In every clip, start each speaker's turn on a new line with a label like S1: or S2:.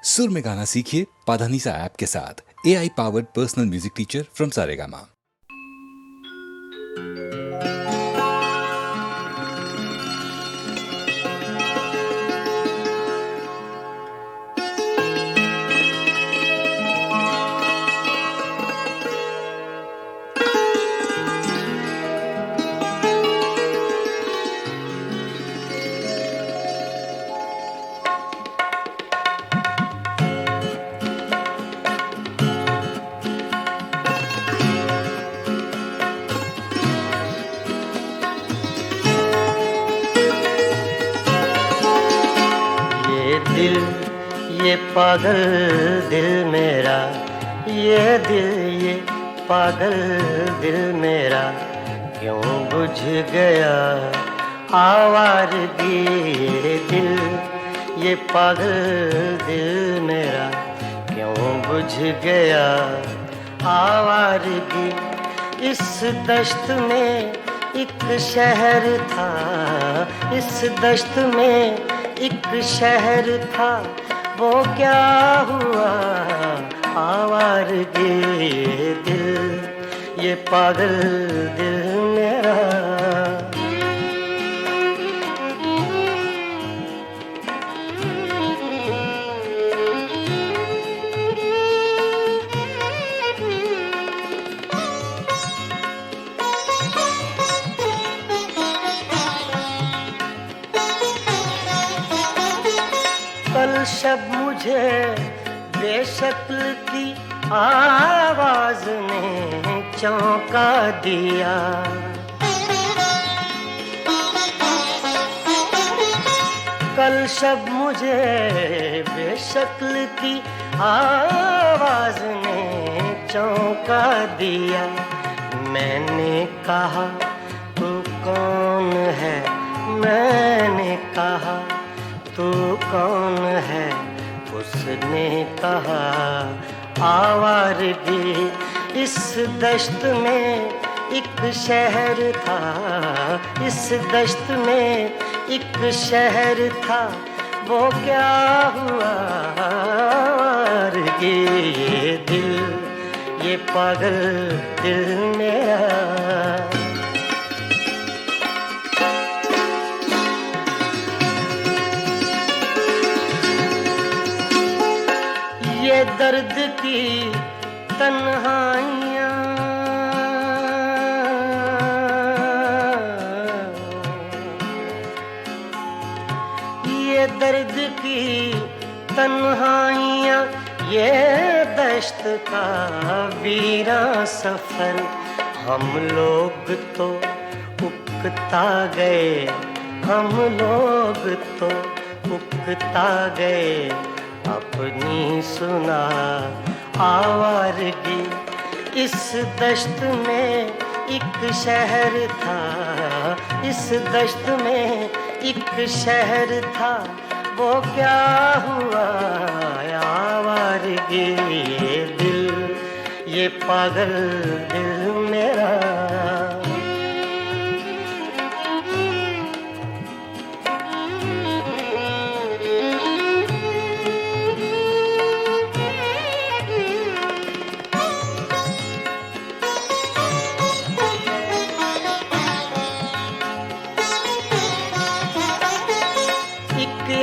S1: सुर में गाना सीखिए पाधानीसा ऐप के साथ। AI powered personal music teacher from Saregama.
S2: दिल ये पागल दिल मेरा, ये दिल ये पागल दिल मेरा क्यों बुझ गया आवारगी। ये दिल ये पागल दिल मेरा क्यों बुझ गया आवारगी। इस दश्त में एक शहर था, इस दश्त में एक शहर था, वो क्या हुआ आवारगी। ये दिल ये पागल दिल मेरा। कल शब मुझे बेशक्ल की आवाज ने चौंका दिया। कल शब मुझे बेशक्ल की आवाज ने चौंका दिया। मैंने कहा तू कौन है, मैंने कहा तू कौन है, उसने कहा आवारगी। इस दश्त में एक शहर था, इस दश्त में एक शहर था, वो क्या हुआ आवारगी। ये दिल ये पागल दिल मेरा। ये दर्द की तन्हाइयाँ, ये दर्द की तन्हाइयाँ, ये दश्त का वीरा सफर। हम लोग तो उकता गए, हम लोग तो उकता गए अपनी सुना आवारगी। इस दश्त में एक शहर था, इस दश्त में एक शहर था, वो क्या हुआ आवारगी। ये दिल ये पागल दिल मेरा।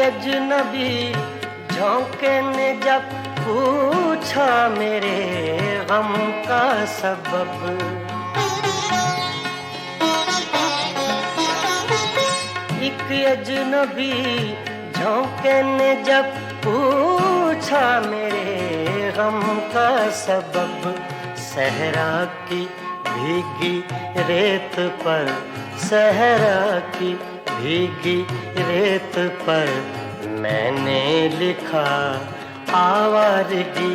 S2: अजनबी झोंके ने जब पूछा मेरे गम का सबब। एक अजनबी झोंके ने जब पूछा मेरे गम का सबब। सहरा की भीगी रेत पर, सहरा की भीगी रेत पर मैंने लिखा आवारगी।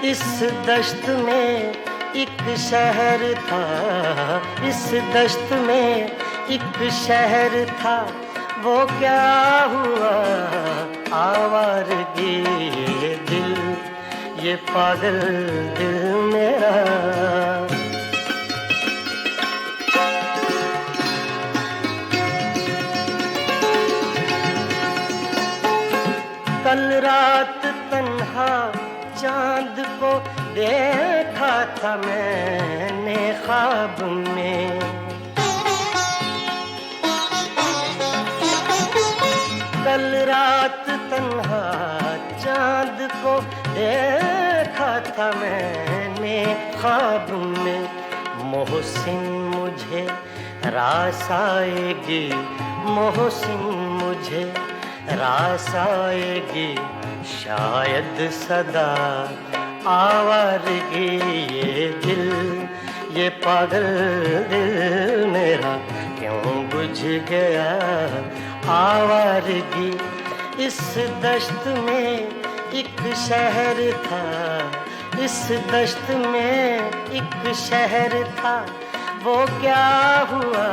S2: इस दश्त में एक शहर था, इस दश्त में एक शहर था, वो क्या हुआ आवारगी। ये दिल ये पागल दिल मेरा। कल रात तन्हा चांद को देखा था मैंने ख्वाब में। कल रात तन्हा चांद को देखा था मैंने ख्वाब में। मोहसिन मुझे रास आएगी, मोहसिन मुझे रास आएगी, शायद सदा आवारगी। ये दिल, ये पागल दिल मेरा क्यों बुझ गया आवारगी। इस दश्त में एक शहर था, इस दश्त में एक शहर था, वो क्या हुआ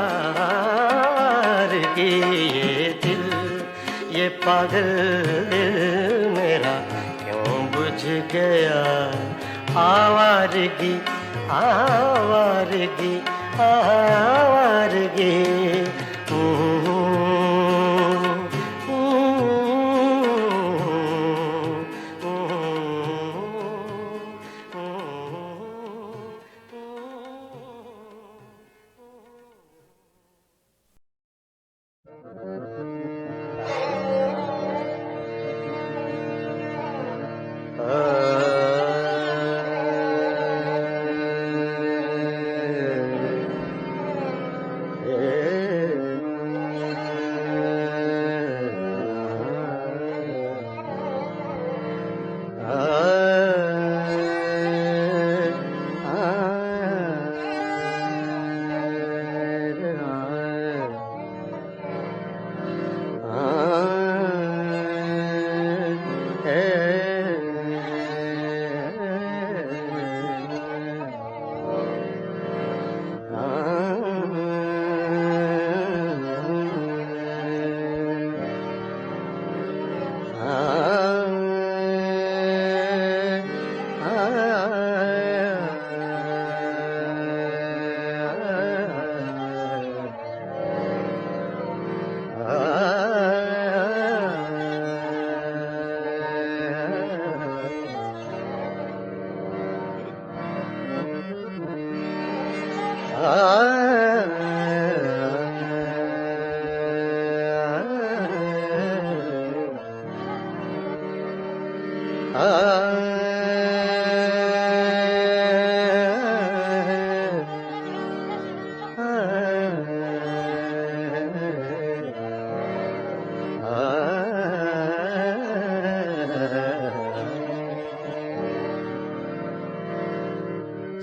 S2: आवारगी। ये दिल, ये पागल दिल मेरा क्यों बुझ गया आवारगी, आवारगी, आवारगी।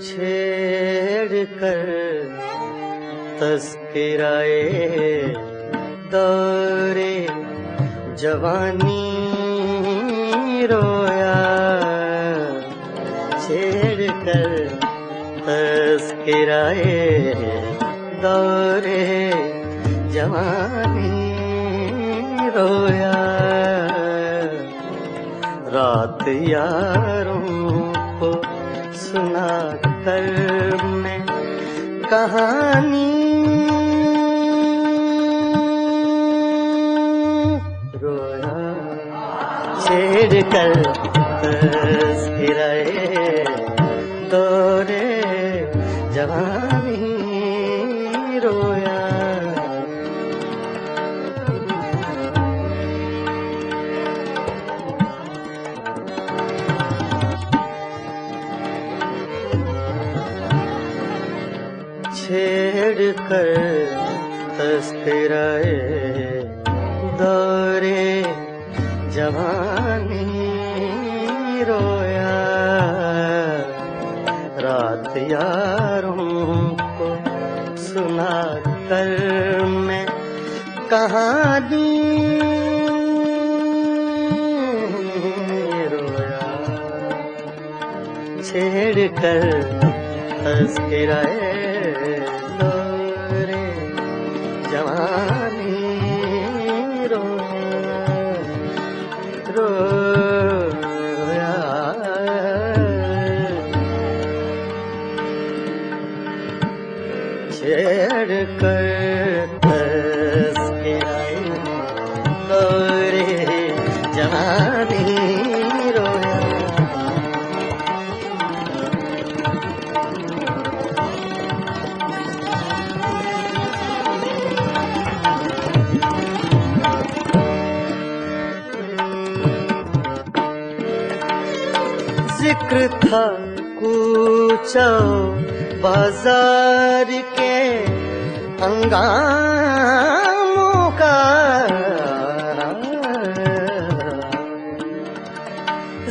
S2: छेड़ कर तस्कराए दौरे जवानी रोया, छेड़ कर तस्कराए दौरे जवानी रोया। रात यारों को सुना कर मैं कहानी रोया, छेड़ कर तस्कराए दौरे जवानी रोया। छेड़ कर तस्कराए दौरे जवानी रोया। रात यारों को सुना कर मैं कहानी रोया, छेड़ कर तस्कराए दौरे जवानी रोया। छेड़ कर तस्कराए दौरे जवानी जिक्र था कूचा बाजार के हंगामों का,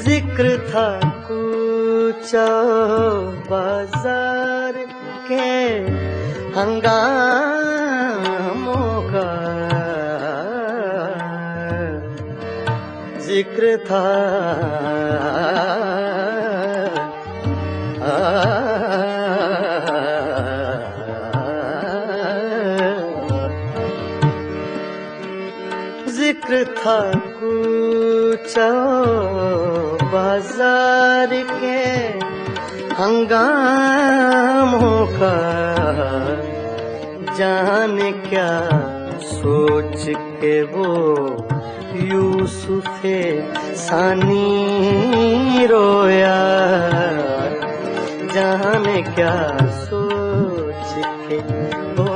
S2: जिक्र था कूचा बाजार के हंगामों का, जिक्र था जिक्र था कूचा बाजार के हंगामों का, जाने क्या सोच के वो यूसुफे सानी रोया, जाने क्या सोच के वो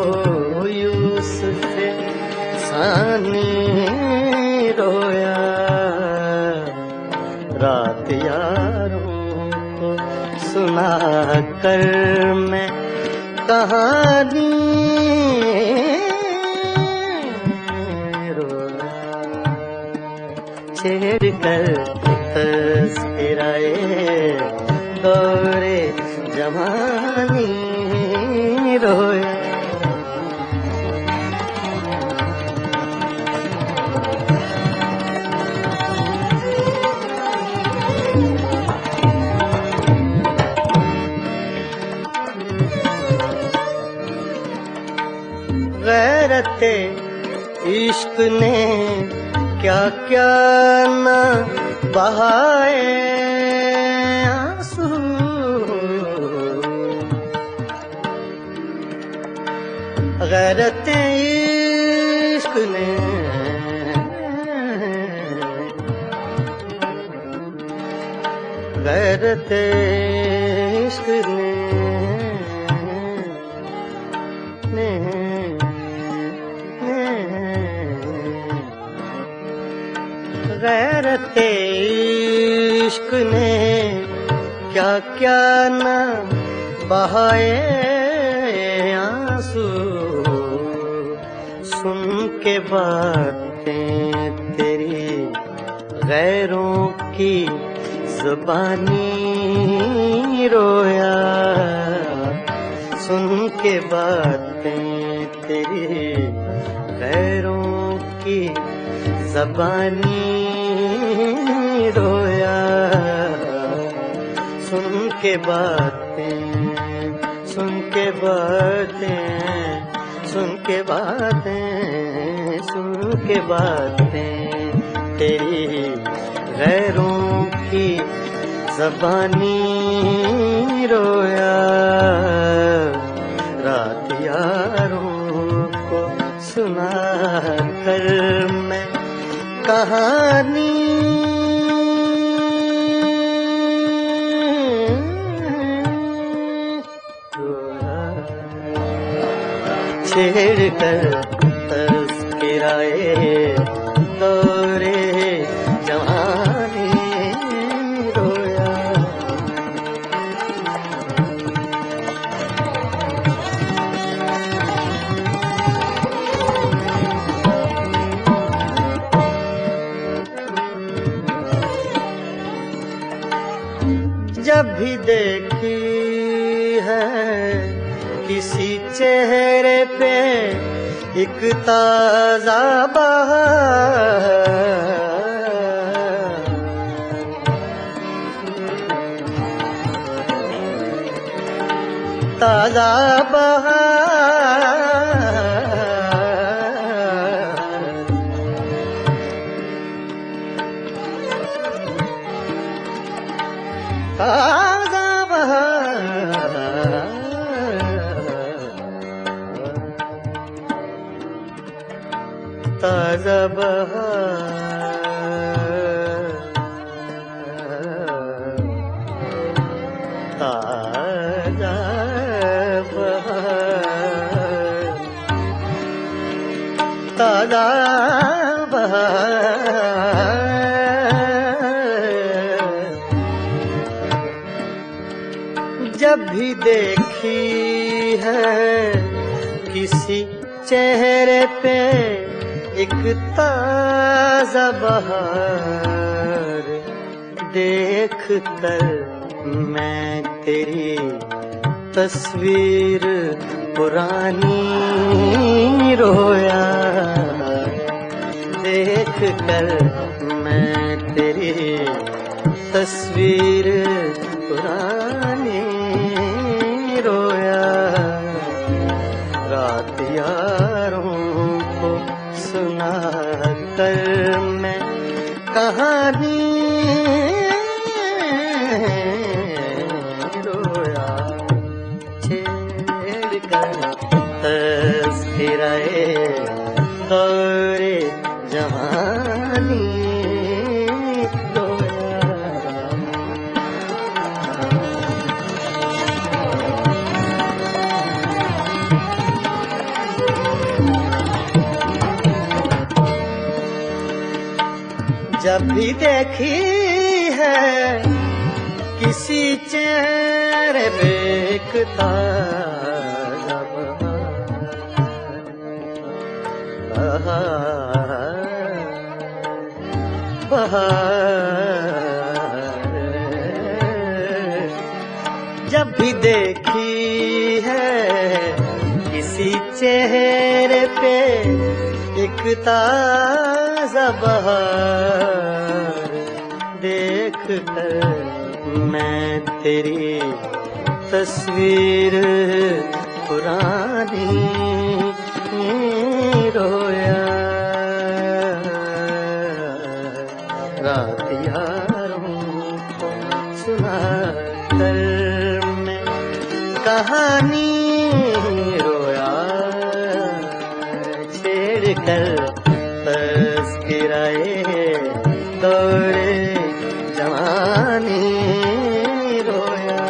S2: यूसुफे सानी रोया। रात यारों को सुना कर मैं कहानी रोया, छेड़ कर तस्कराए दौरे जवानी रोया। गैरते इश्क ने क्या क्या न बहाए आंसू, गैरते इश्क ने गैरते इश्क ने गैरते इश्क ने क्या क्या न बहाए आंसू, सुन के बातें तेरी गैरों की ज़ुबानी रोया, सुन के बातें तेरी गैरों की ज़बानी रोया, सुन के बातें सुन के बातें सुन के बातें सुन के बातें तेरी गैरों की ज़बानी रोया। रात यारों को सुना कर मैं कहानी छेड़ कर तस्कराए दौरे जवानी रोया। जब भी देखी है किसी चेहरे पे एक ताजा बहार, ताजा बहार, ताजा बहार, ताजा बहार, ताजा बहार, ताजा बहार, जब भी देखी है किसी चेहरे पे एक ताजा बहार, देख कर मैं तेरी तस्वीर पुरानी रोया, देख कर मैं तेरी तस्वीर पुरानी रोया। रात यारों को सुना कर मैं कहानी रोया, छेड़ कर तज़किराए दौरे जवानी जब भी देखी है किसी चेहरे पे एक ताजा बहार, जब भी देखी है किसी चेहरे पे एक ताजा बहार, देख कर मैं तेरी तस्वीर पुरानी रोया। रात यारों को सुना कर मैं कहानी रोया, छेड़ कर तज़किराए दौरे जवानी रोया।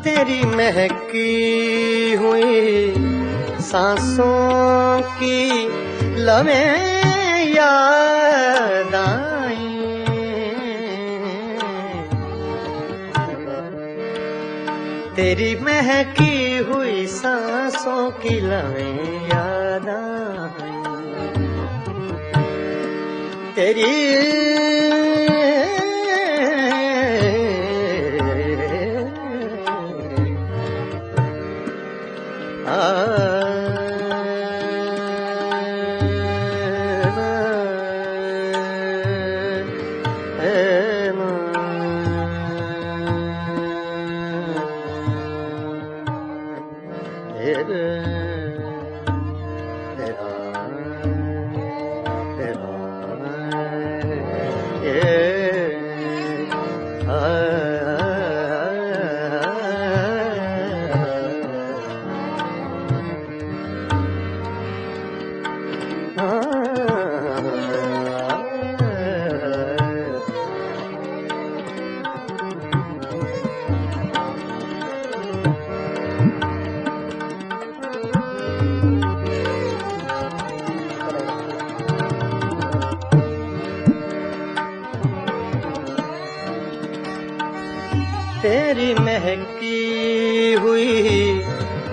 S2: तेरी महकी हुई सांसों की लमें याद आई, तेरी महकी हुई सांसों की लमें याद आई, तेरी तेरी महकी हुई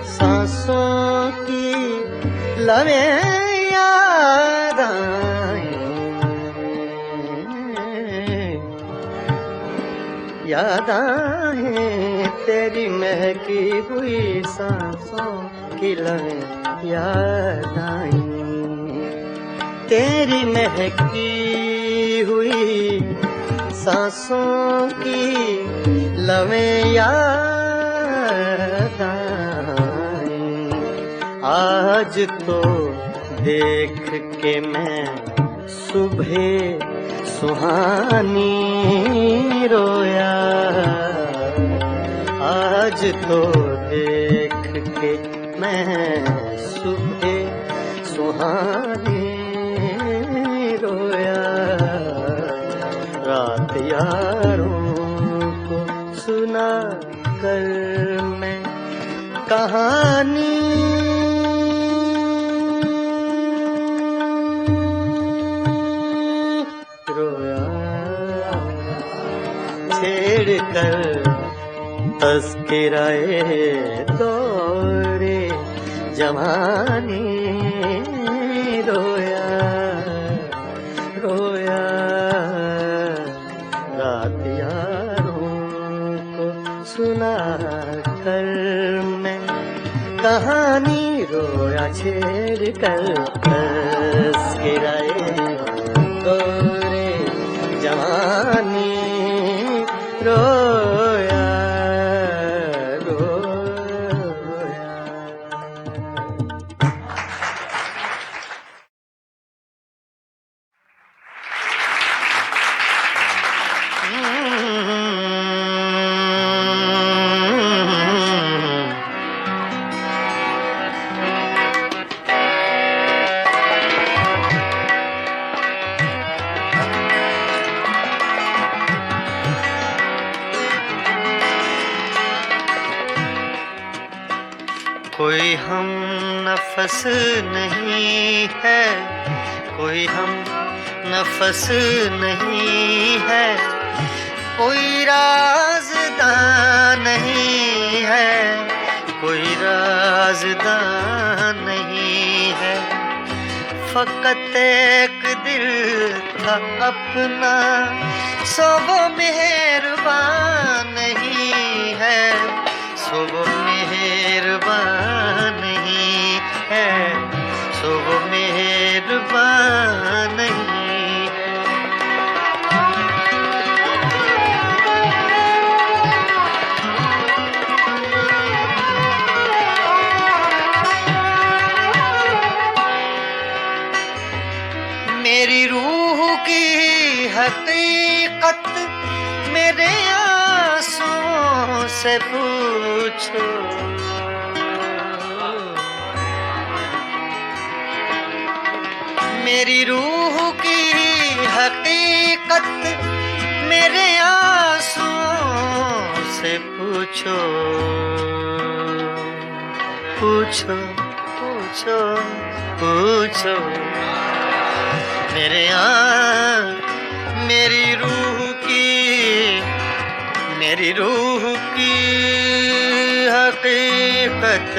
S2: सांसों की लमें याद आई, याद आए तेरी महकी हुई सांसों की लमें याद आई, तेरी महकी हुई सांसों की लमें याद आई। आज तो देख के मैं सुबह सुहानी रोया, आज तो देख के मैं सुबह सुहानी रोया। रात यारों को सुना कर मैं कहानी कर तज़किराए दौरे जवानी रोया रोया रात यारों को सुना कर मैं कहानी रोया छेड़ कर तज़किराए दौरे जवानी रोया कोई हम नफस नहीं है, कोई हम नफस नहीं है, कोई राज़दां नहीं है, कोई राज़दां नहीं है। फ़कत एक दिल था अपना, सो वो मेहरबान नहीं है, सो वो मेहरबान नहीं है, सो वो मेहरबान नहीं है। मेरी रूह की हकीकत मेरे आंसुओं से पूछो, मेरी रूह की हकीकत मेरे आंसुओं से पूछो, पूछो पूछो पूछो मेरे मेरी रूह की हकीकत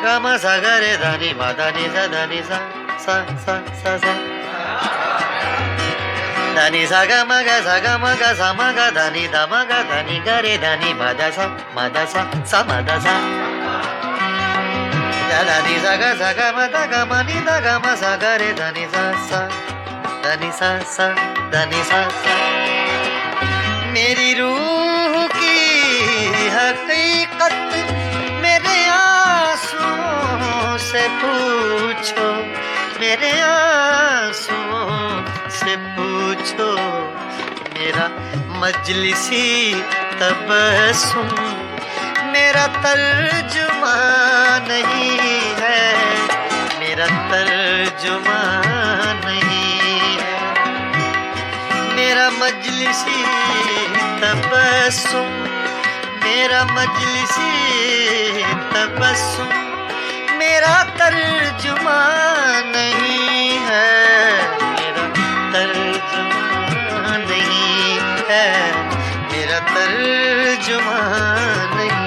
S2: गा सा गा रे धा नि मा धा नि सा धा नि सा सा सा सा सा धा नि सा गा मा गा सा गा मा गा सा मा गा धा नि धा मा गा धा नि गा रे धा नि मा धा सा मा धा सा सा मा धा सा धा नि सा गा मा धा गा मा नि धा गा मा सा गा रे धा नि सा सा धा नि सा सा धा नि सा सा। मेरी रूह की हकीकत मेरे आंसुओं से पूछो, मेरे आंसुओं से पूछो। मेरा मजलिसी तबस्सुम मेरा तर्जुमा नहीं है, मेरा तर्जुमा नहीं है। मेरा मजलिसी तबस्सुम मेरा मजलिसी तबस्सुम मेरा तर्जुमा नहीं है, मेरा तर्जुमा नहीं है, मेरा तर्जुमा नहीं।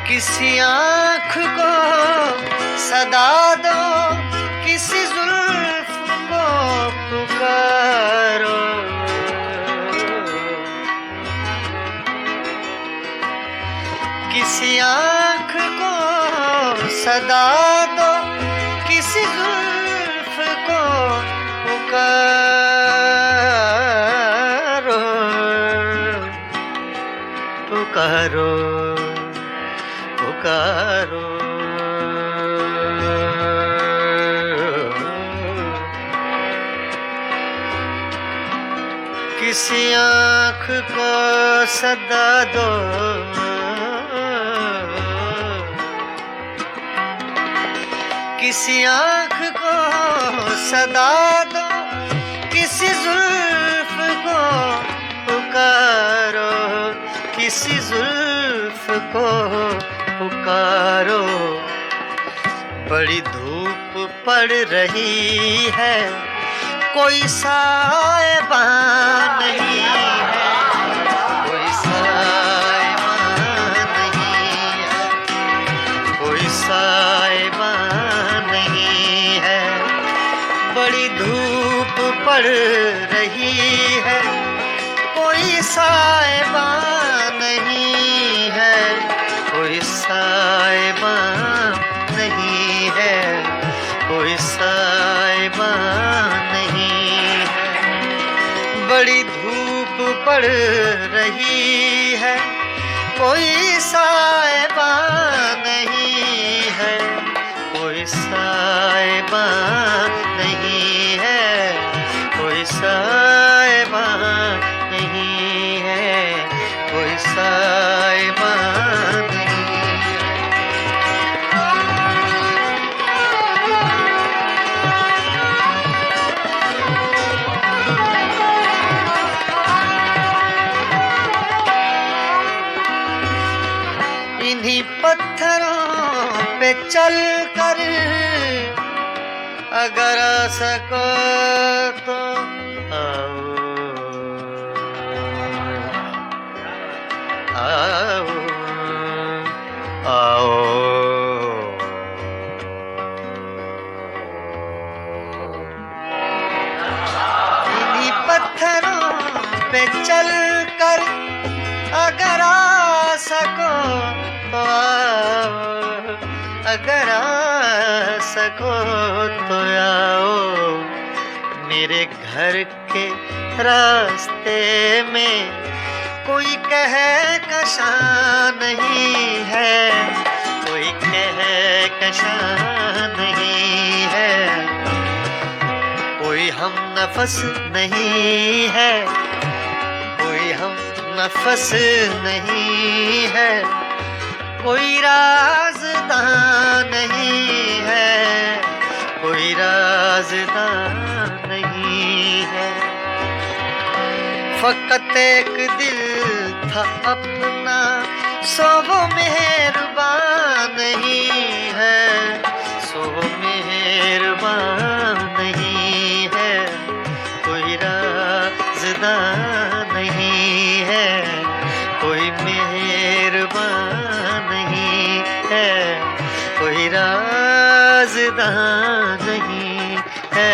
S2: किसी आँख को सदा दो, किसी जुल्फ को पुकारो, किसी आँख को सदा दो, किसी जुल्फ को पुकारो, पुकारो पुकारो। किसी आँख को सदा दो, किसी आँख को सदा दो, किसी जुल्फ को पुकारो, किसी जुल्फ को पुकारो। बड़ी धूप पड़ रही है, कोई साइबा नहीं है, कोई साइबा नहीं है, कोई साइबा नहीं है। बड़ी धूप पड़ रही है, कोई साइबा नहीं है, कोई साइबा नहीं है, कोई साइबा नहीं है। बड़ी धूप पड़ रही है, कोई साइबा नहीं है, कोई साइबा नहीं है, कोई साइबा नहीं है, कोई साइबा नहीं है। इन्हीं पत्थरों पे चल कर अगर आ सको तो आओ, आओ, आओ। इन्हीं पत्थरों पे चल कर अगर आ सको तो आओ, अगर आ सको तो आओ। मेरे घर के रास्ते में कोई कह कशा नहीं है, कोई कह कशा नहीं है, कोई हम नफस नहीं है, कोई हम नफस नहीं है, कोई राज़दां नहीं है, कोई राज़दां नहीं है। फ़कत एक दिल था अपना, सो वो मेहरबान नहीं है, सो वो मेहरबान नहीं है, कोई राज़दां नहीं है, कोई मेहरबान नहीं है, कोई राज़दां नहीं है।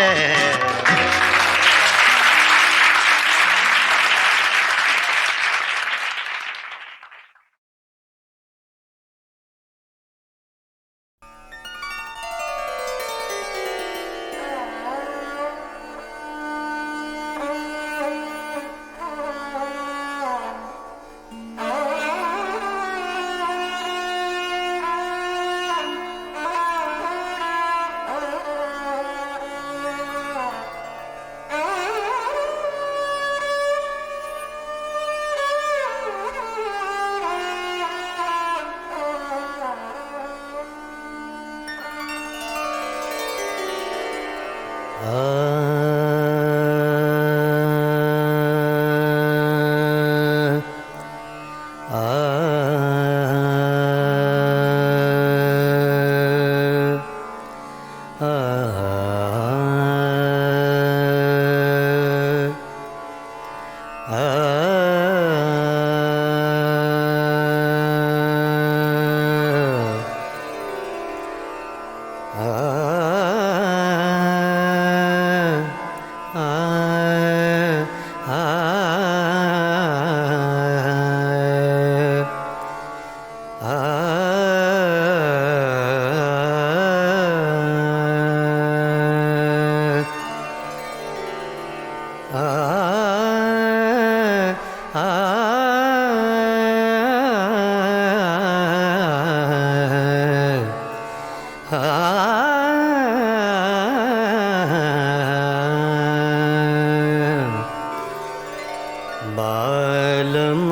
S2: बालम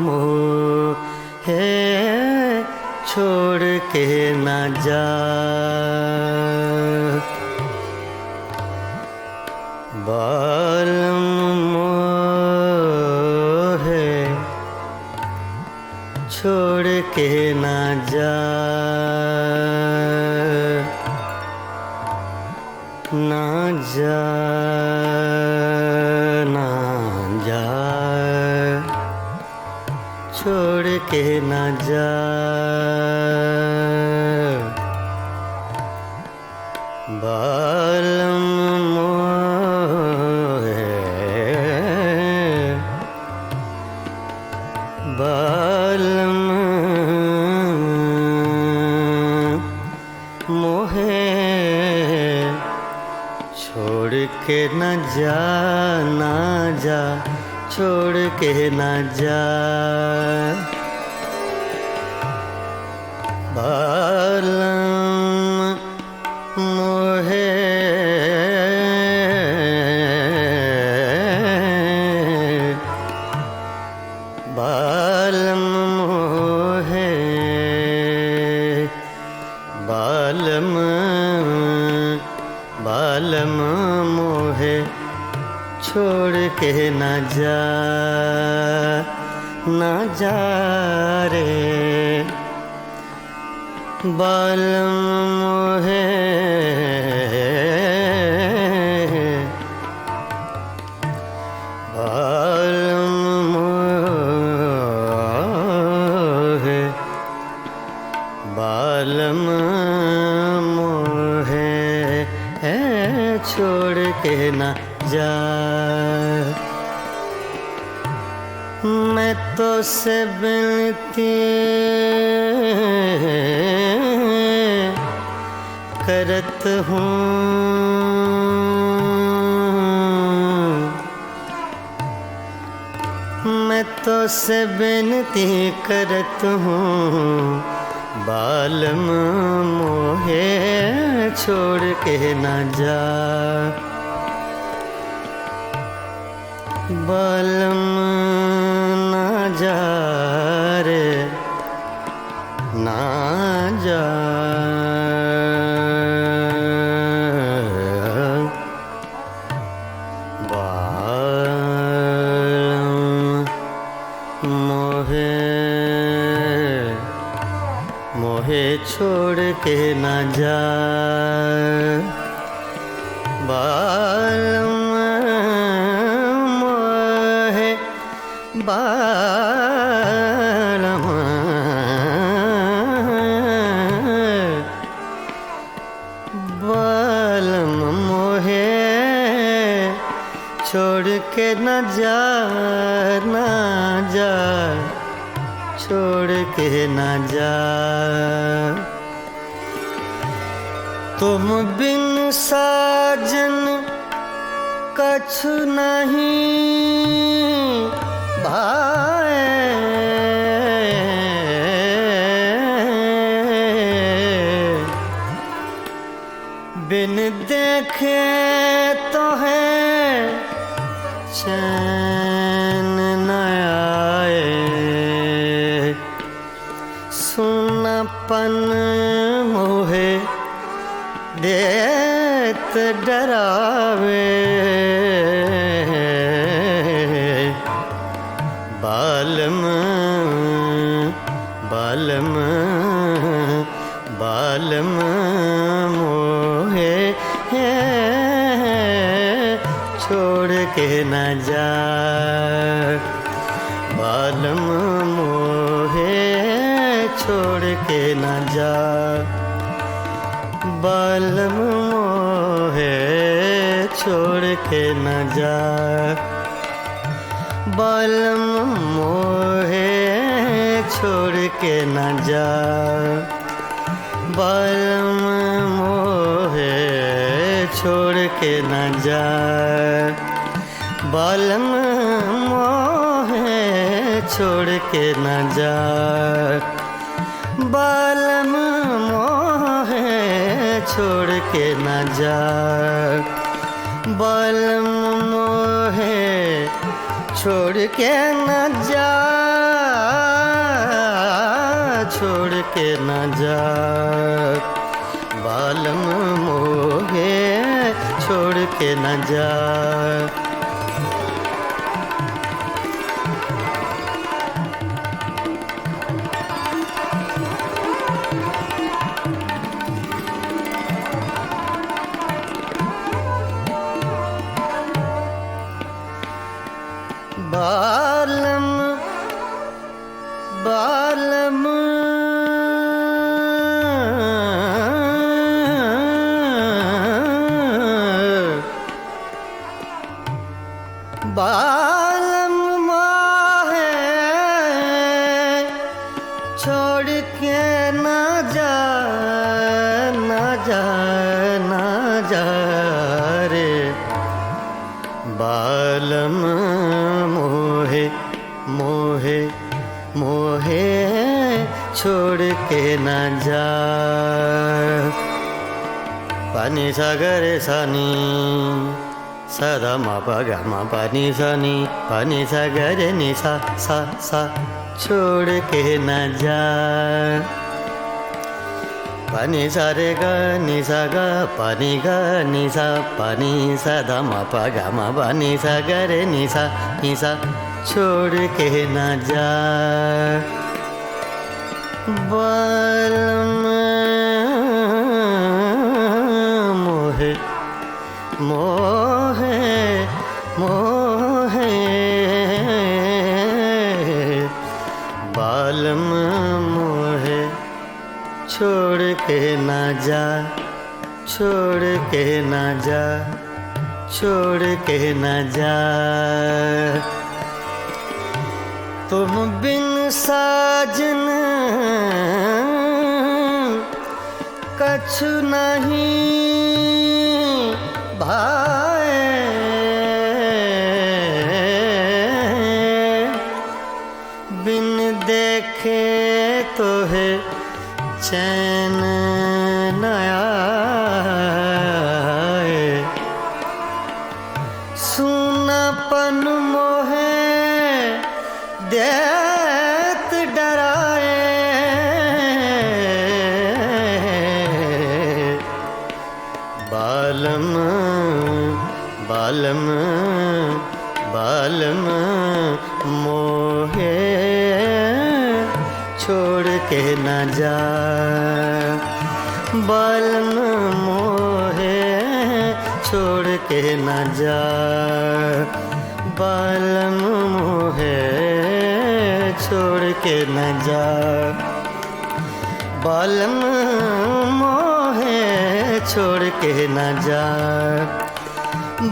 S2: मोहे छोड़ के न जा, बालम मोहे छोड़ के ना जा, ना जा, ना जा, छोड़ के ना जा। बालम मोहे, बालम मोहे छोड़ के न जा, ना जा, छोड़ के न जा। बालम मोहे, बालम मोहे, बालम, बालम मोहे छोड़ के ना जा, ना जा रे। बालम मोहे, बालम मोहे, बालम मोहे छोड़ के ना जा। मैं तो से विनती करत हूँ, मैं तो से विनती करत हूँ, बालम मोहे छोड़ के ना जा। बालम ना जा रे, ना जा। बालम मोहे, मोहे छोड़ के ना जा। बालम मोहे, बालम, बालम मोहे छोड़ के न जा, ना जा, छोड़ के न जा। तुम बिन साजन कछु नहीं भाए, बिन देखे तो है चैन न आए। सुनापन मोहे देत डरावे, बालम, बालम, बालम मोहे छोड़ के न जा। बालम मोहे छोड़ के न जा। बालम मोहे छोड़ के न जा। बालम मोहे छोड़ के न जा। बालम मोहे छोड़ के न जा। बालम मोहे छोड़ के न जा। बालम मोहे छोड़ के न जा। बालम मोहे छोड़ के न जा। छोड़ के न जा। बालम मोहे छोड़ के न जा। बालम बालम बालम माहे छोड़ के ना जा ना जा ना जा रे बालम मोहे मोहे मोहे छोड़ के ना जा। पानी सागर सानी सदा मा पा गा मा पानी सानी पानी सागर नि सा सा सा छोड़ के ना जा। पानी सारे गा नि सा गा पानी गा नि सा पानी सदा मा पा गा मा पानी सागर नि सा छोड़ के ना जा। बालम मोहे मोहे मोहे बालम मोहे छोड़ के ना जा छोड़ के ना जा छोड़ के ना जा। तुम बिन साजन कछु नहीं भाए बिन देखे तो है चैन न आए। सुनापन मोहे देत डराए बालम बालम बालम मोहे छोड़ के ना जा। बालम मोहे छोड़ के ना जा। बालम मोहे छोड़ के न जा। बालम मोहे छोड़ के न जा।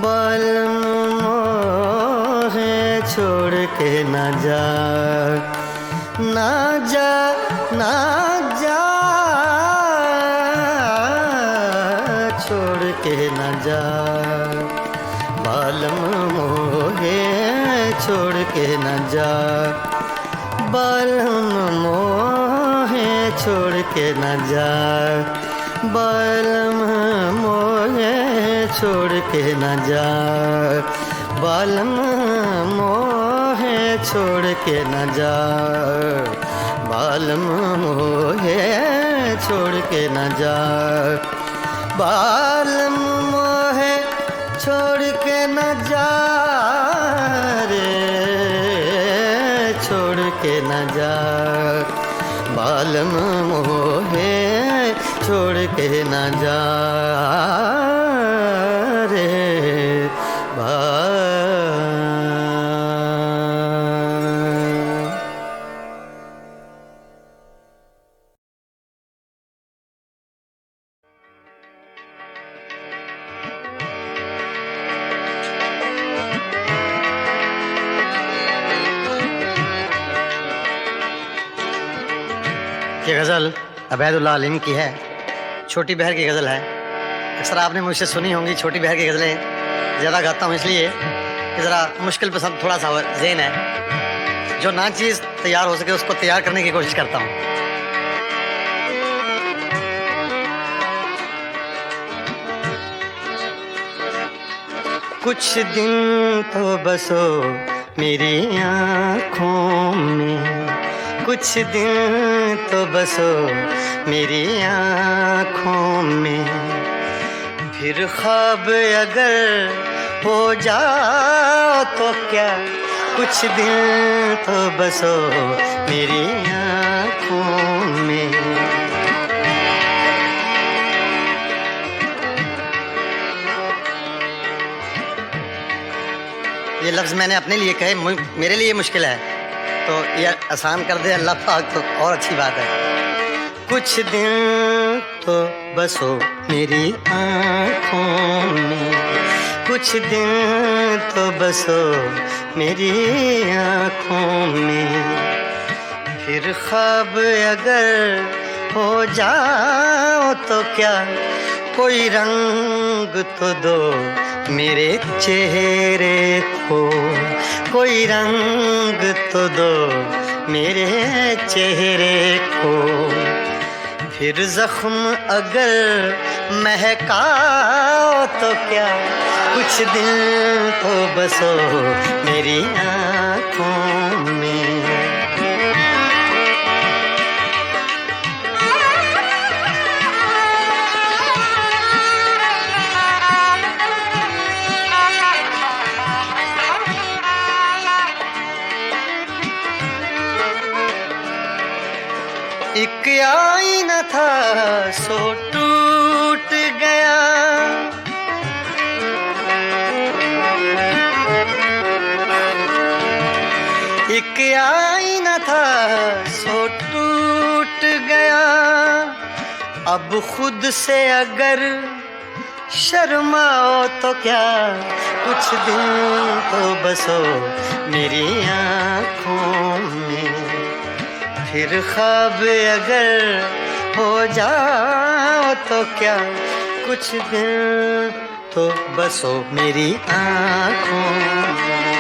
S2: बालम मोहे छोड़ के न जा। ना जा ना जा छोड़ के न जा। बालम मोहे छोड़ के न जा। बालम मोहे छोड़ के न जा। बालम मोहे छोड़ के न जा। बालम मोहे छोड़ के न जा। बालम मोहे छोड़ के न जा। बालम मोहे छोड़ के न जा रे छोड़ के न जा। बालम मोहे छोड़ के न जा रे ये गज़ल अबैदुल्लाह अलीम की है। छोटी बहर की गज़ल है। अक्सर आपने मुझसे सुनी होंगी छोटी बहर की गज़लें ज़्यादा गाता हूँ इसलिए कि ज़रा मुश्किल पसंद थोड़ा सा ज़हन है। जो ना चीज़ तैयार हो सके उसको तैयार करने की कोशिश करता हूँ। कुछ दिन तो बसो मेरी आँखों में। कुछ दिन तो बसो मेरी आँखों में। फिर ख्वाब अगर हो जाओ तो क्या, कुछ दिन तो बसो मेरी आँखों में। ये लफ्ज़ मैंने अपने लिए कहे, मेरे लिए मुश्किल है, तो ये आसान कर दे अल्लाह पाक तो और अच्छी बात है। कुछ दिन तो बसो मेरी आँखों में, कुछ दिन तो बसो मेरी आँखों में। फिर ख्वाब अगर हो जाओ तो क्या, कोई रंग तो दो मेरे चेहरे को, कोई रंग तो दो मेरे चेहरे को। फिर जख्म अगर महकाओ तो क्या, कुछ दिन तो बसो मेरी आँखों में। एक आईना था सो टूट गया, एक आईना था सो टूट गया। अब खुद से अगर शर्माओ तो क्या, कुछ दिन तो बसो मेरी आँखों में। फिर ख्वाब अगर हो जाओ तो क्या, कुछ दिन तो बसो मेरी आँखों में।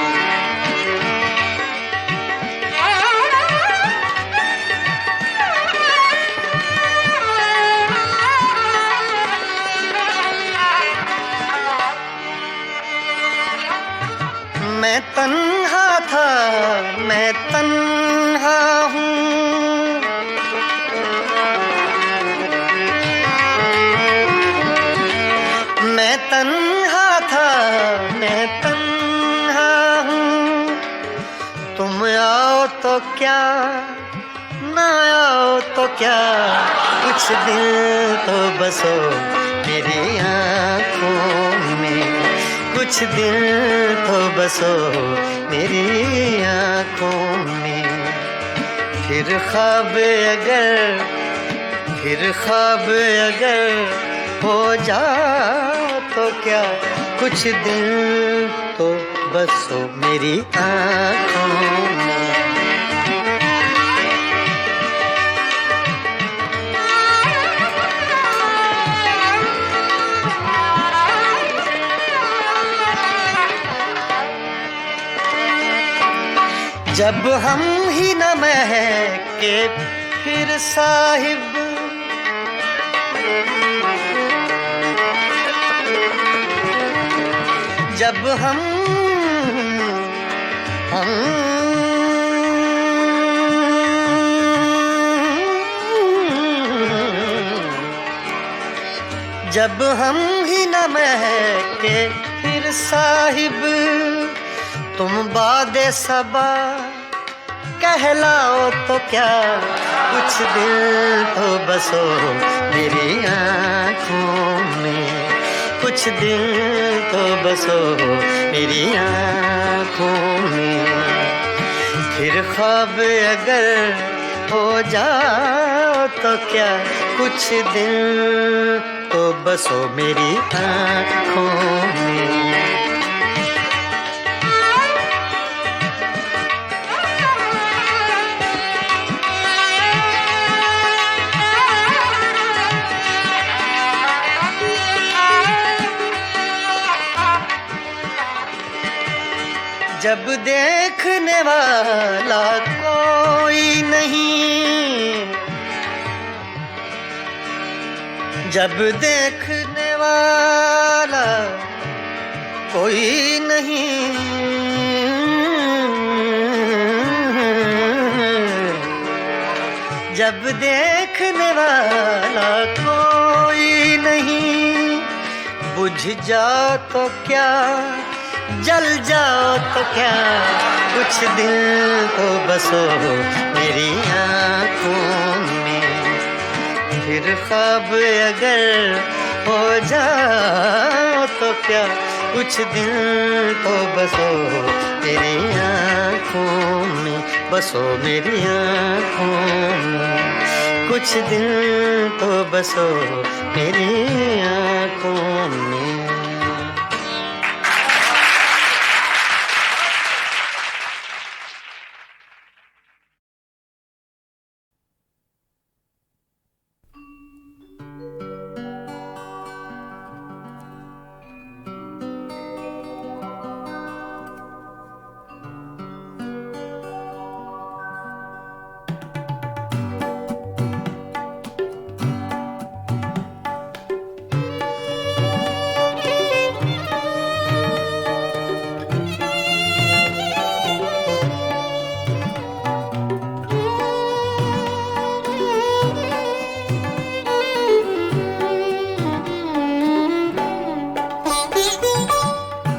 S2: मैं तन्हा था, मैं तन्हा हूँ, मैं तन्हा था, मैं तन्हा हूँ। तुम आओ तो क्या, ना आओ तो क्या, कुछ दिन तो बसो मेरी आँखों में, कुछ दिन तो बसो मेरी आँखों में। फिर ख्वाब अगर, फिर ख्वाब अगर हो जाओ तो क्या, कुछ दिन तो बसो मेरी आँखों में। जब हम ही न महके फिर साहिब, जब हम जब हम ही न महके फिर साहिब, तुम बादे सबा कहलाओ तो क्या, कुछ दिल तो बसो मेरी आँखों में, कुछ दिल तो बसो मेरी आँखों में। फिर ख्वाब अगर हो जाओ तो क्या, कुछ दिल तो बसो मेरी आँखों में। जब देखने वाला कोई नहीं, जब देखने वाला कोई नहीं, जब देखने वाला कोई नहीं, बुझ जाओ तो क्या, जल जाओ तो क्या, कुछ दिल तो बसो मेरी आँखों में। फिर ख्वाब अगर हो जाओ तो क्या, कुछ दिल तो बसो मेरी आँखों में, बसो मेरी आँखों में। कुछ दिल तो बसो मेरी आँखों में।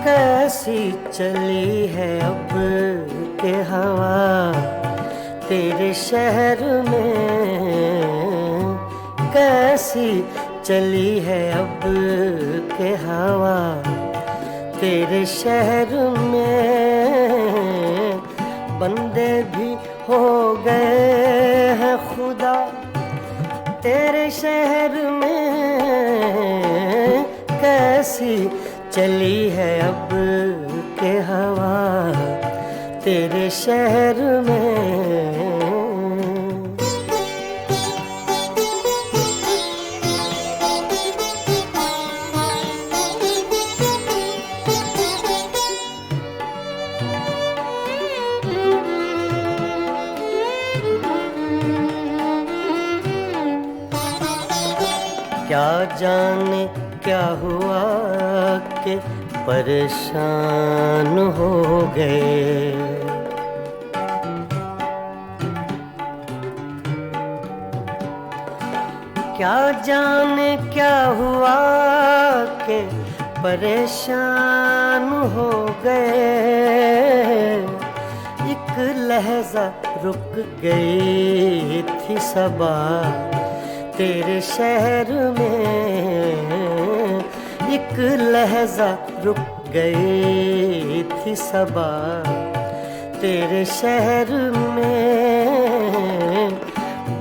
S2: कैसी चली है अब के हवा तेरे शहर में, कैसी चली है अब के हवा तेरे शहर में। बंदे भी हो गए हैं खुदा तेरे शहर में, कैसी चली है अब के हवा तेरे शहर में। क्या जाने क्या हुआ कि परेशान हो गए। क्या जाने क्या हुआ कि परेशान हो गए। एक लहजा रुक गई थी सबा तेरे शहर में, एक लहजा रुक गई थी सबा तेरे शहर में।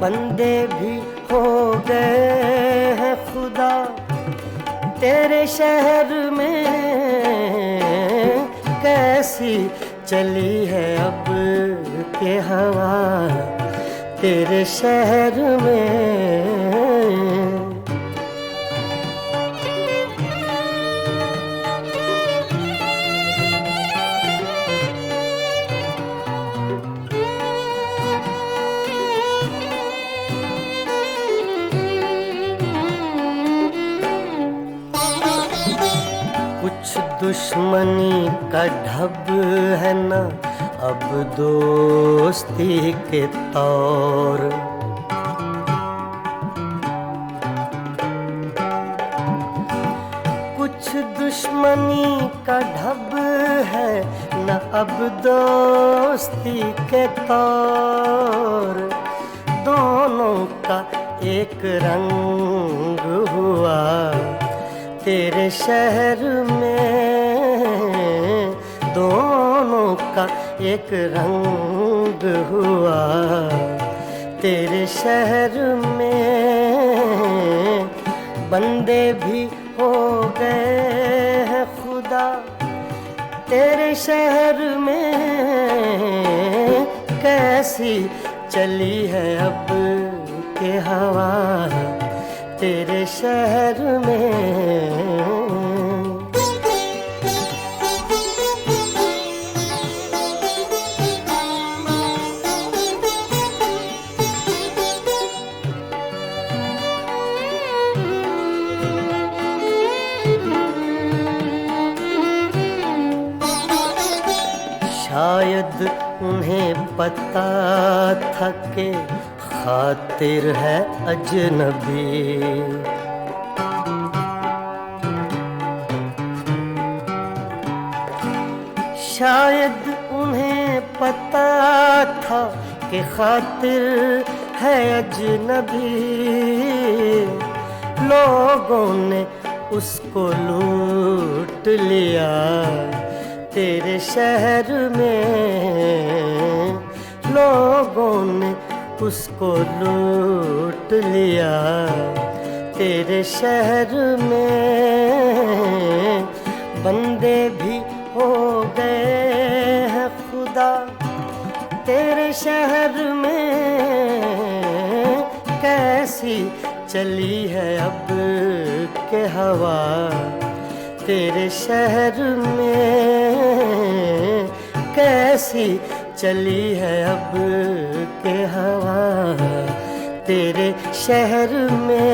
S2: बंदे भी हो गए हैं खुदा तेरे शहर में, कैसी चली है अब के हवा तेरे शहर में। कुछ दुश्मनी का ढब है ना अब दोस्ती के तौर। कुछ दुश्मनी का ढब है न अब दोस्ती के तौर। दोनों का एक रंग हुआ तेरे शहर में, दोनों का एक रंग हुआ तेरे शहर में। बंदे भी हो गए हैं खुदा तेरे शहर में, कैसी चली है अब के हवा तेरे शहर में। शायद उन्हें पता था कि खातिर है अजनबी।
S3: शायद उन्हें पता था कि खातिर है अजनबी, लोगों ने उसको लूट लिया तेरे शहर में, लोगों ने उसको लूट लिया तेरे शहर में। बंदे भी हो गए हैं खुदा तेरे शहर में, कैसी चली है अब के हवा तेरे शहर में, कैसी चली है अब के हवा तेरे शहर में।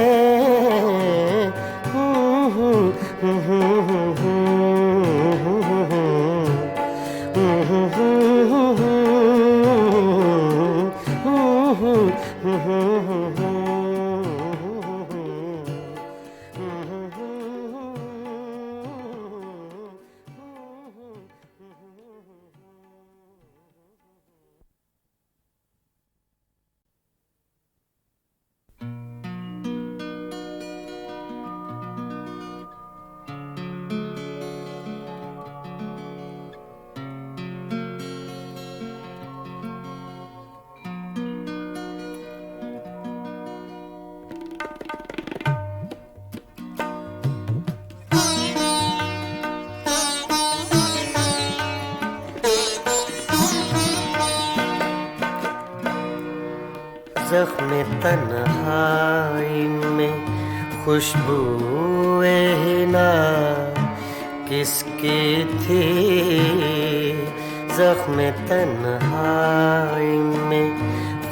S3: ज़ख्म तन्हाई में खुशबूए हिना किसकी थी, ज़ख्म तन्हाई में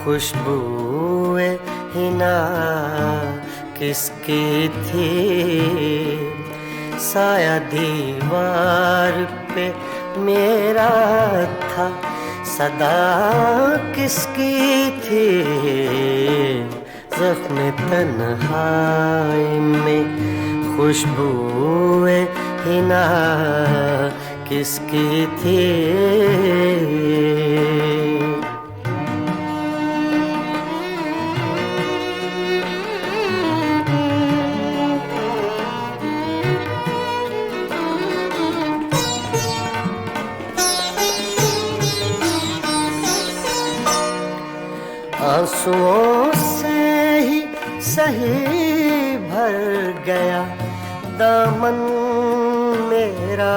S3: खुशबूए हिना किसकी थी, साया दीवार पे मेरा था सदा किसकी थी, ज़ख्म तन्हाई में खुशबूए हिना किसकी थी। आंसुओं से ही सही भर गया दामन मेरा,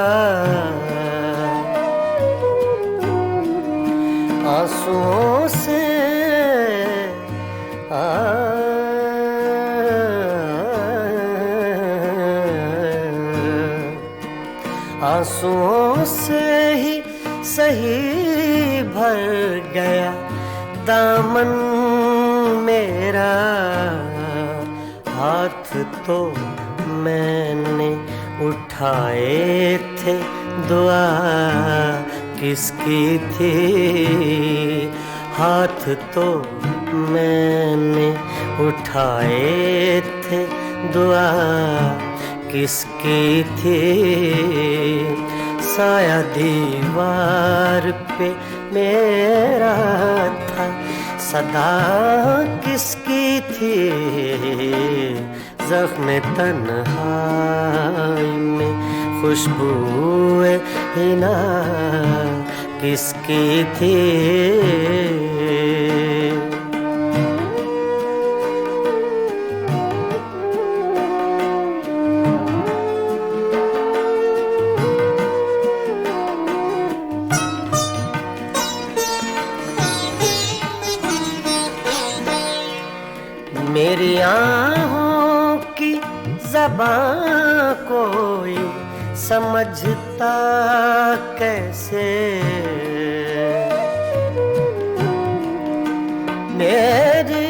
S3: आंसुओं से आंसुओं से ही सही भर गया दामन मेरा, हाथ तो मैंने उठाए थे दुआ किसकी थी, हाथ तो मैंने उठाए थे दुआ किसकी थी, साया दीवार पे मेरा था सदा किसकी थी, ज़ख्म तन्हाई में खुशबूए हिना किसकी थी। मेरी आँखों की ज़बां कोई समझता कैसे, मेरी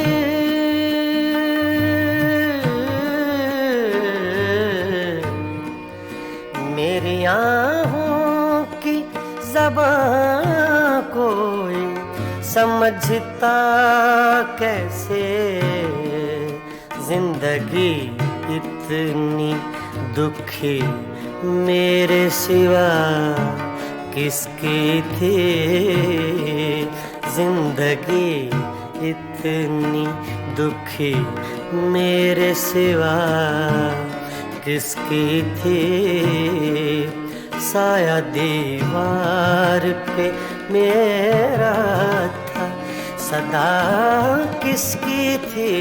S3: मेरी आँखों की ज़बां कोई समझता कैसे, जिंदगी इतनी दुखी मेरे सिवा किसकी थी जिंदगी इतनी दुखी मेरे सिवा, किसकी थी साया दीवार पे मेरा था सदा, किसकी थी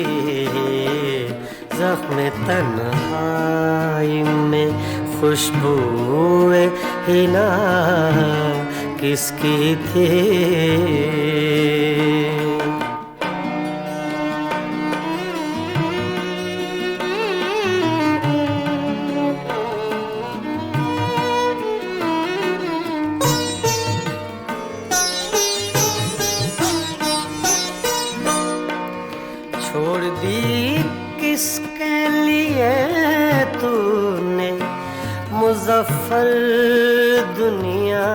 S3: ज़ख्म तन्हाई में खुशबूए हिना, किसकी थी। छोड़ दी किसके लिए तूने मुज़फ़्फ़र दुनिया,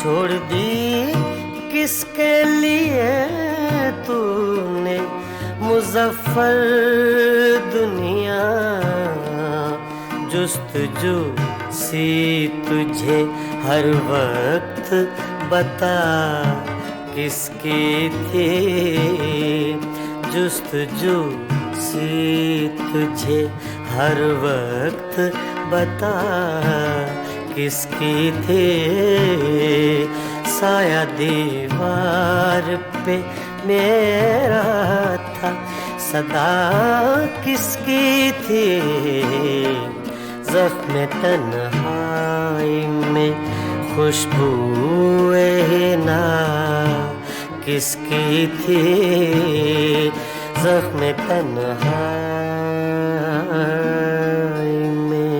S3: छोड़ दी किसके लिए तूने मुज़फ़्फ़र दुनिया, जुस्तजू सी तुझे हर वक्त बता, किसकी थी जुस्तजू सी तुझे हर वक्त बता, किसकी थी साया दीवार पे मेरा था सदा, किसकी थी ज़ख्म तन्हाई में खुशबूए हिना, किसकी थी ज़ख्म तन्हाई में।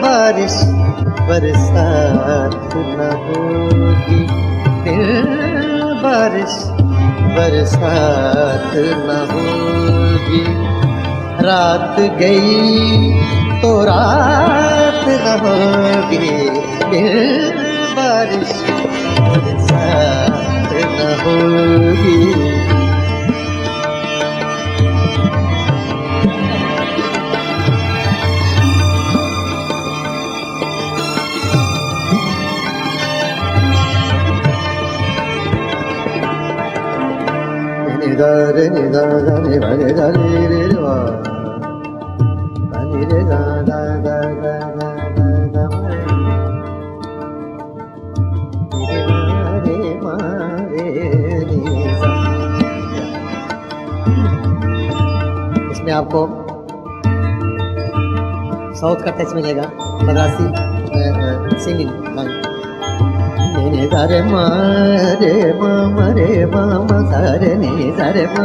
S3: बारिश बरसात न होगी, फिर बारिश बरसात न होगी, रात गई तो रात न होगी, फिर बारिश बरसात न होगी। Re ni da da ni ba re da re re wa da ni re da da da da da da da re ma re ni sa। इसमें आपको साउथ का टच मिलेगा, मद्रासी सिंगिंग लाइन। ने सा रे मा रे मा मा रे मा मा सा रे नि सा रे मा,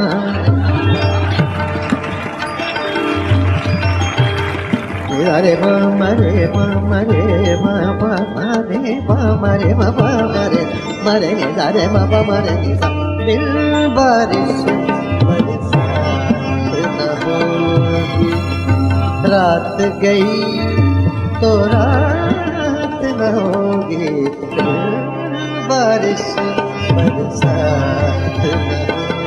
S3: सा रे मा मा रे मा मा रे मा मा मा रे मा मा रे मा मा रे नि सा रे मा मा रे नि सा। दिल बारिश बरसात न होगी, रात गई तो रात न होगी, बारिश बरसात न होगी।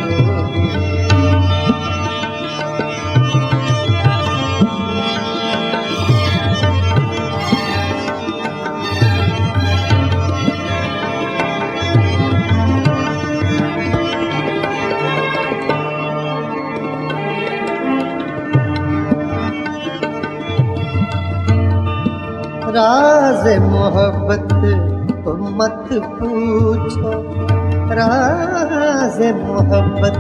S3: राज़ मोहब्बत तुम मत पूछो, राज़ मोहब्बत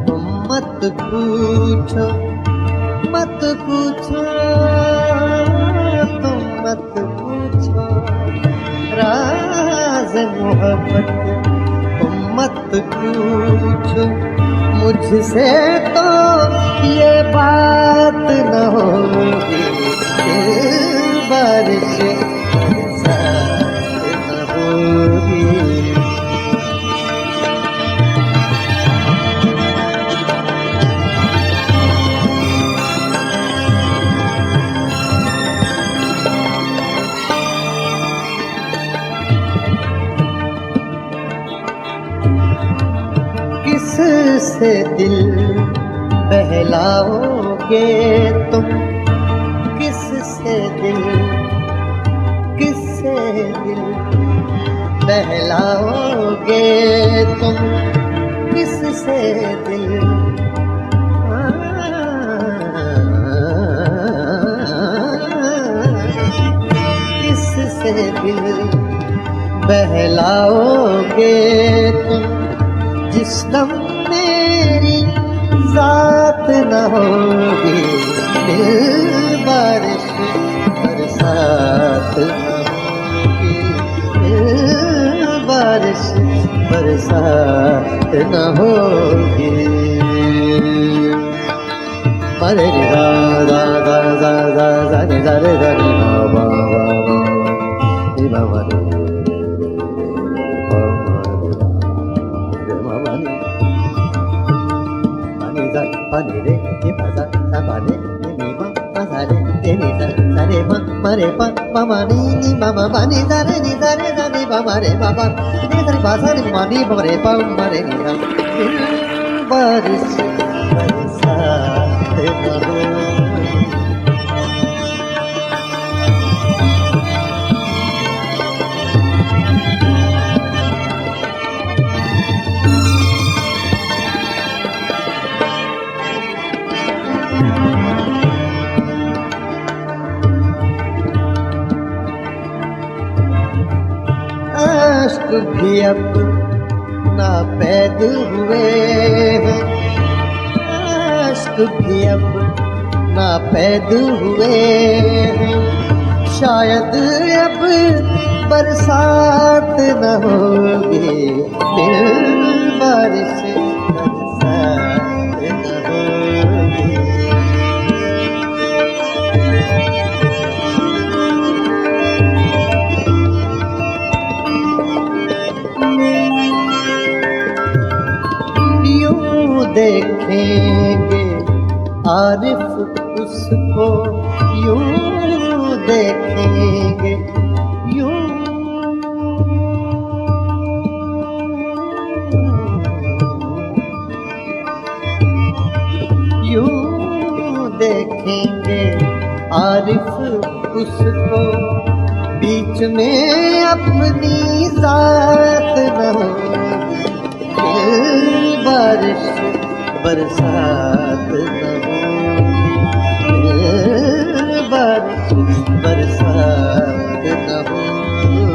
S3: तुम मत पूछो, मत पूछो तुम मत पूछो, राज़ मोहब्बत तुम मत पूछो। मुझसे तो ये बात न होगी, बारिश बरसात न होगी। किससे दिल बहलाओगे तुम, किससे दिल बहलाओगे तुम, किससे दिल किससे दिल बहलाओगे तुम, जिस दम मेरी जात न होगी, दिल बारिश बरसात न होगी, दिल बारिश बरसात न होगी। मरे रे गा गा गा गा गा गा रे गा रे गा रे गा वा वा वा रे वा वा रे pani re ni pa sa sa pa re ni ma pa sa re ni sa re ma re pa ma ma ni ma ma ma ni sa re ni pa ma re pa pa ni sa re pa sa ni ma ni pa re pa ma re ni sa बारिश बरसात न होगी। आश्क भी अब नापैद हुए हैं, आश्क भी अब नापैद हुए हैं, शायद अब बरसात न होगी, दिल बारिश बरसात न होगी। देखेंगे आरिफ उसको, यूं देखेंगे यूं देखेंगे आरिफ उसको, बीच में अपनी जात न होगी, बारिश बरसात न होगी, बारिश बरसात न होगी।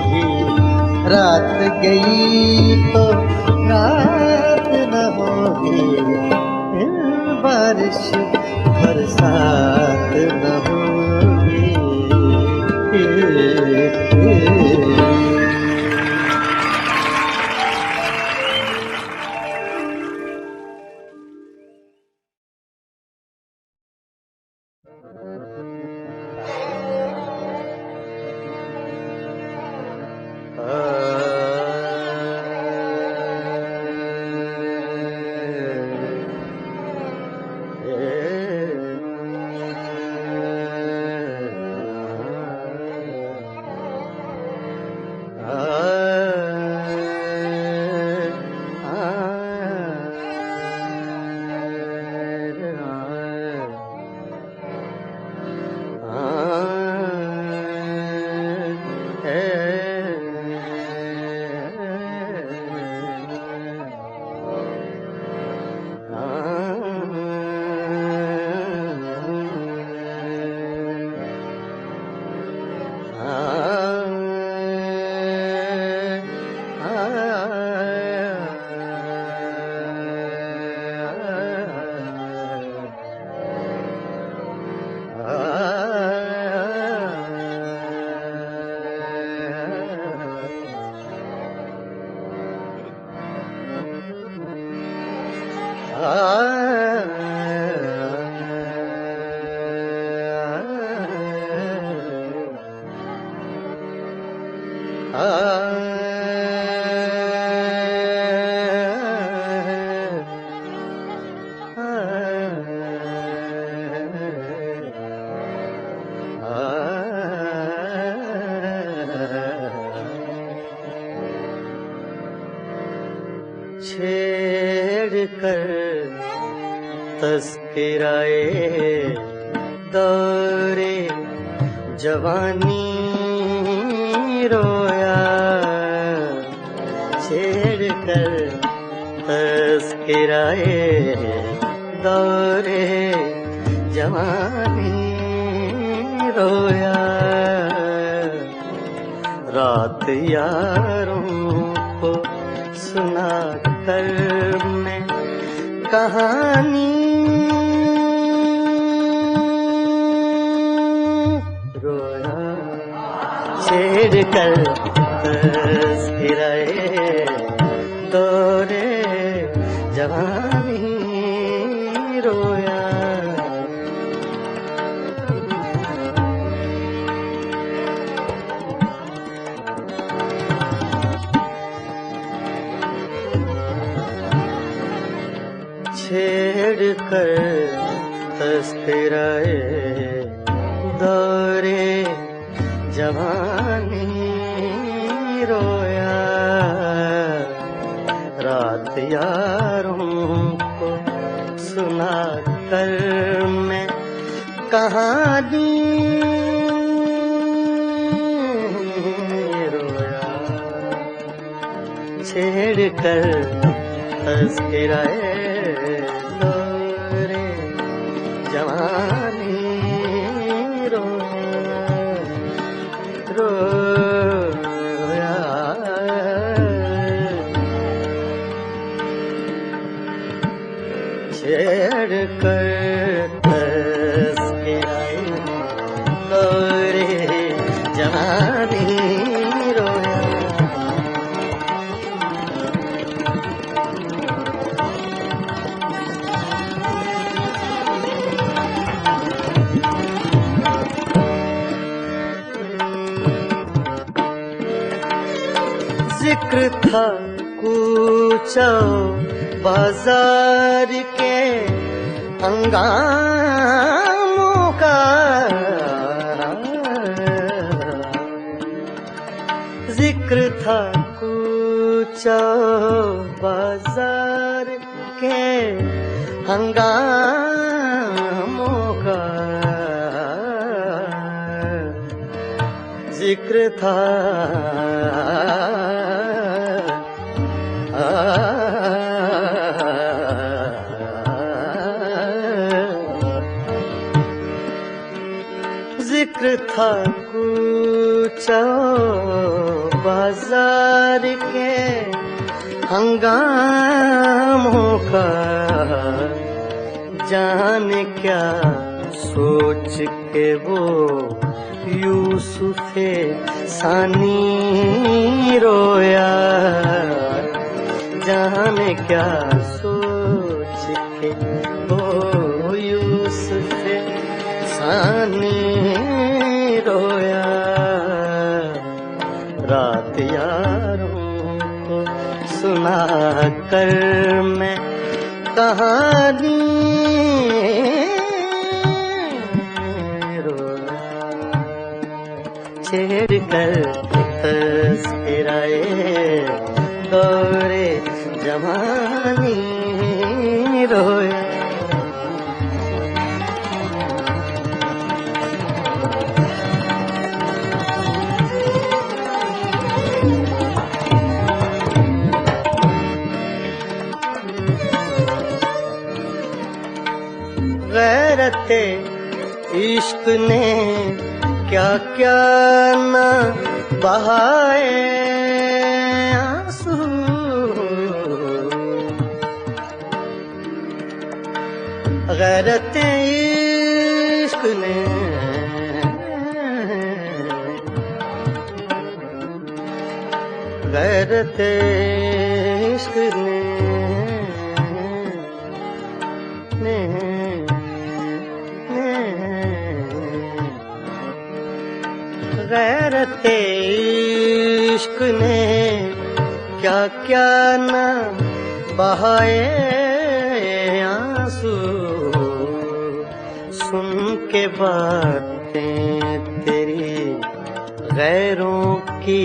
S3: रात गई तो रात न होगी, बारिश बरसात न होगी। छेड़ कर तस्कराए दौरे जवानी रोया, छेड़ कर तस्कराए दौरे जवानी रोया, रात यारों को सुना कर मैं कहानी रोया, छेड़ कर तस्कराए दौरे जवानी रोया, छेड़ कर तस्कराए दौरे जवानी रोया, रात यारों को सुना कर मैं कहानी रोया, छेड़ कर तस्कराए दौरे जवानी रोया, रोया, छेड़ कर तस्कराए दौरे जवानी रोया, जिक्र था कूचा बाजार के हंगामों का, जिक्र था कूचा बाजार के हंगामों का, जिक्र था जिक्र था कूचा बाजार के हंगामों का, जाने क्या सोच के वो यूसुफे सानी रोया, जाने क्या सोच के वो यूसुफे सानी रोया, रात यारों को सुना कर मैं कहानी रोया, छेड़ कर तस्कराए दौरे जवानी रोया, गैरते इश्क ने क्या क्या न बहाए आंसू, गैरते इश्क ने गैरते इश्क ने
S2: ने क्या क्या न बहाए आंसू, सुन के बातें तेरी गैरों की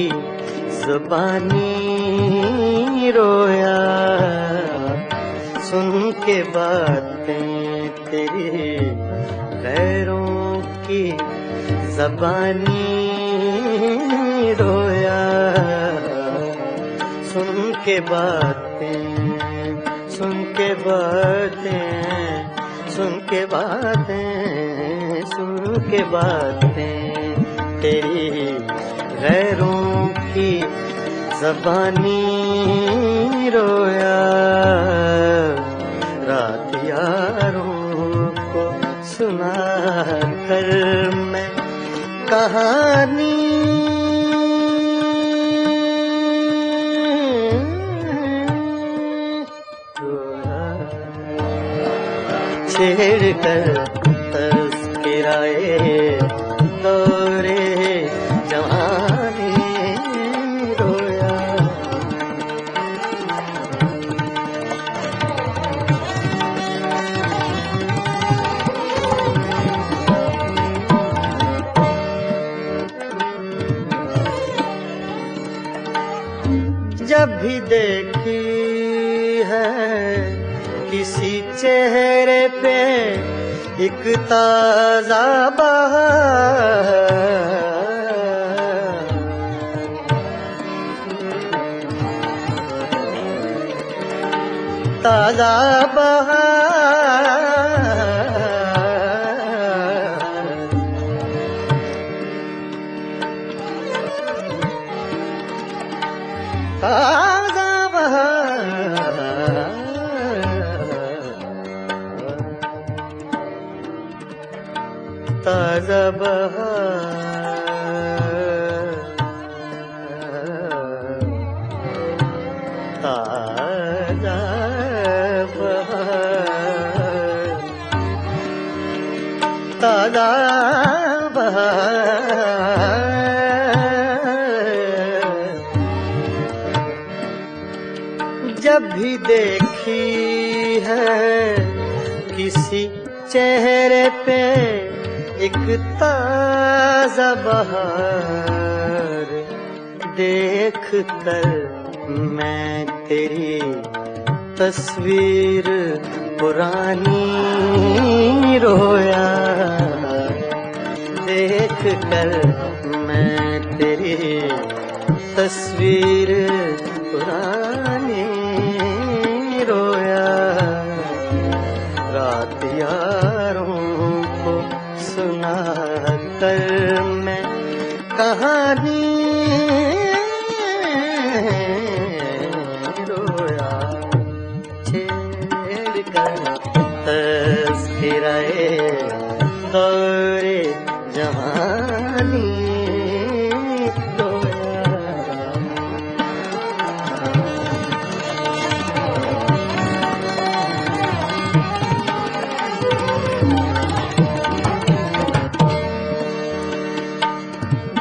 S2: ज़ुबानी रोया, सुन के बातें तेरी गैरों की ज़बानी रोया, सुन के बातें, सुन के बातें, सुन के बातें, सुन के बातें तेरी गैरों की ज़बानी रोया, रात यारों को सुना कर मैं कहानी छेड़ कर तज़किराए दौरे जवानी रोया, जब भी देखी है किसी चेहरे पे एक ताजा बहार, ताजा बहार, ताजा बहार, ताजा बहार, ताजा बहार, ताजा बहार, जब भी देखी है किसी चेहरे पे एक ताजा बहार, देख कर मैं तेरी तस्वीर पुरानी रोया, देख कर मैं तेरी तस्वीर पुरानी रोया, रात यारों को सुना कर मैं कहानी रोया, छेड़ कर तज़किराए दौरे जवानी रोया।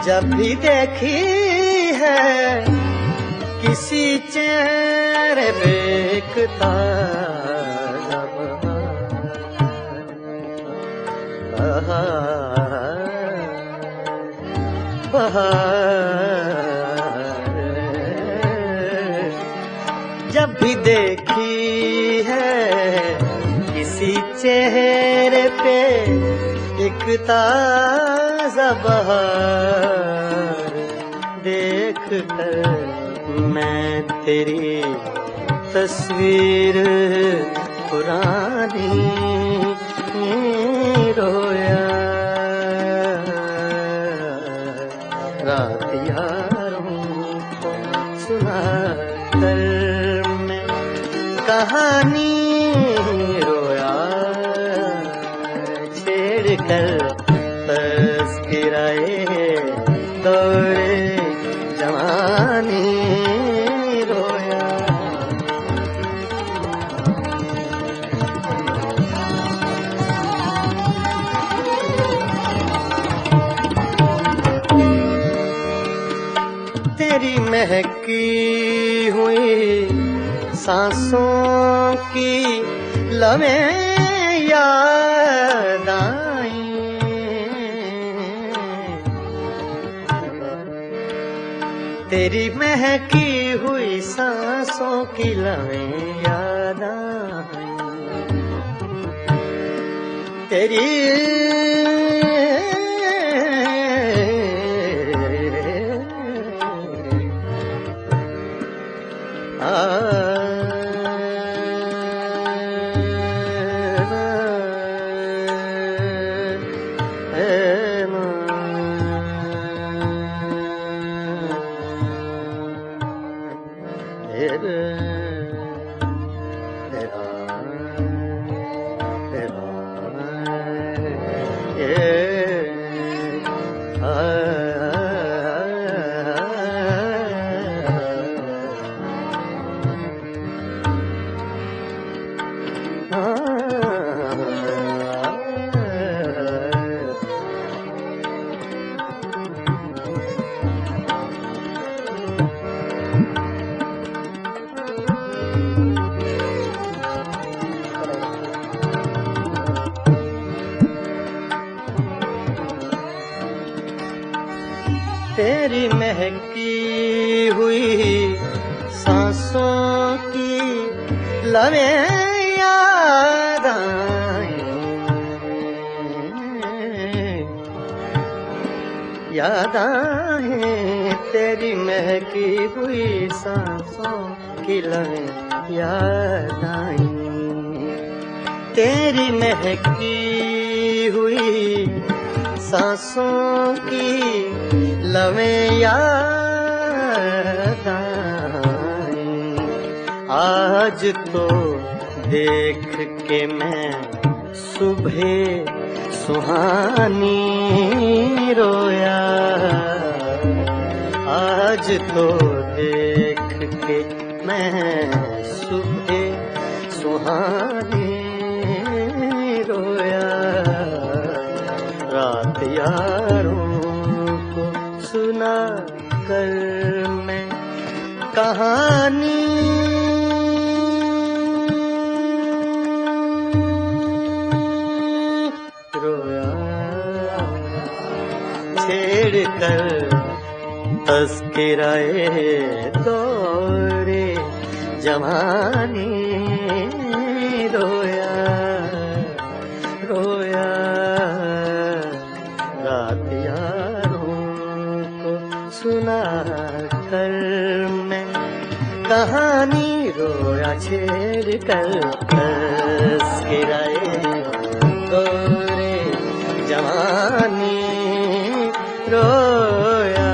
S2: जब भी देखी है किसी चेहरे पे एक ताजा बहार, जब भी देखी है किसी चेहरे पे एक ताजा बहार, देख कर मैं तेरी तस्वीर पुरानी रोया, रात यारों को सुना कर मैं कहानी रोया, छेड़ कर तज़किराए दौरे जवानी रोया। तेरी महकी हुई सांसों की लमें याद आई, तेरी महकी हुई सांसों की लमें याद आई, तेरी तेरी महकी हुई सांसों की लमें याद आई, याद आई, तेरी महकी हुई सांसों की लमें याद आई, तेरी महकी हुई सांसों की लमें याद आई, आज तो देख के मैं सुबह सुहानी रोया, आज तो देख के मैं सुबह सुहानी रोया, रात यारों को सुना कर मैं कहानी रोया, छेड़ कर तज़किराए दौरे जवानी रोया, रोया, रात यारों को सुना कर मैं कहानी रोया, छेड़ कर तज़किराए दौरे जवानी रोया, रोया।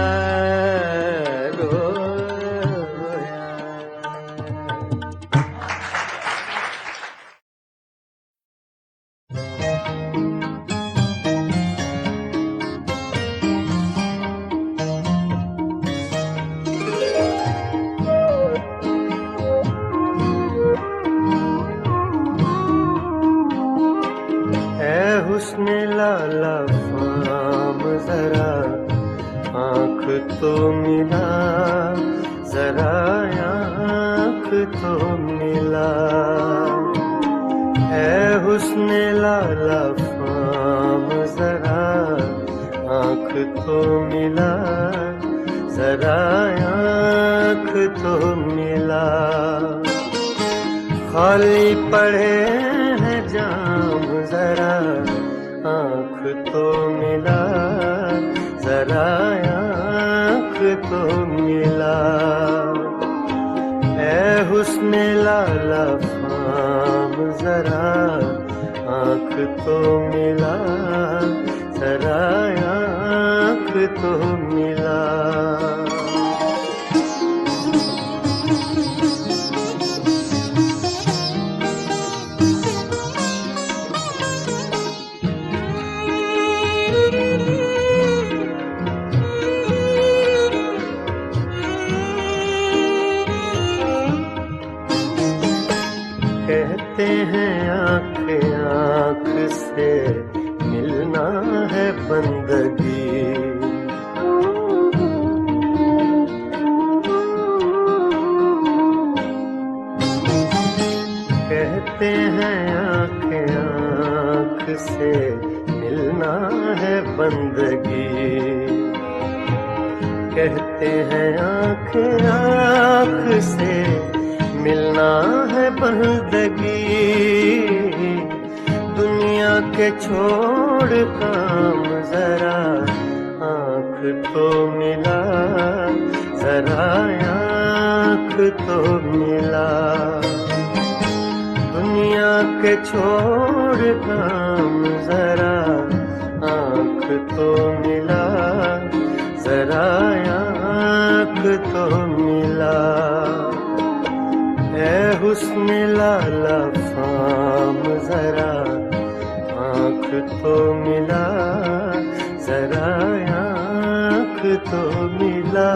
S2: हुस्न लाला फाम जरा आँख तो मिला, जरा आँख तो मिला, है हुस्न लाला फाम जरा आँख तो मिला, जरा आँख तो मिला, खाली पड़े हैं जाम जरा आँख तो मिला, जरा आँख तो मिला, ऐ हुस्न लाला फाम जरा आँख तो मिला, जरा आँख तो मिला। कहते हैं आँख आँख से मिलना है बंदगी,
S4: कहते हैं आँख आँख से मिलना है बंदगी, कहते हैं आँख आँख से मिलना है बंदगी। दुनिया के छोड़ काम जरा आँख तो मिला, जरा आँख तो मिला। दुनिया के छोड़ काम जरा आँख तो मिला, जरा आँख तो मिला। ऐ हुस्न लाला फाम जरा आँख तो मिला, जरा आँख तो मिला।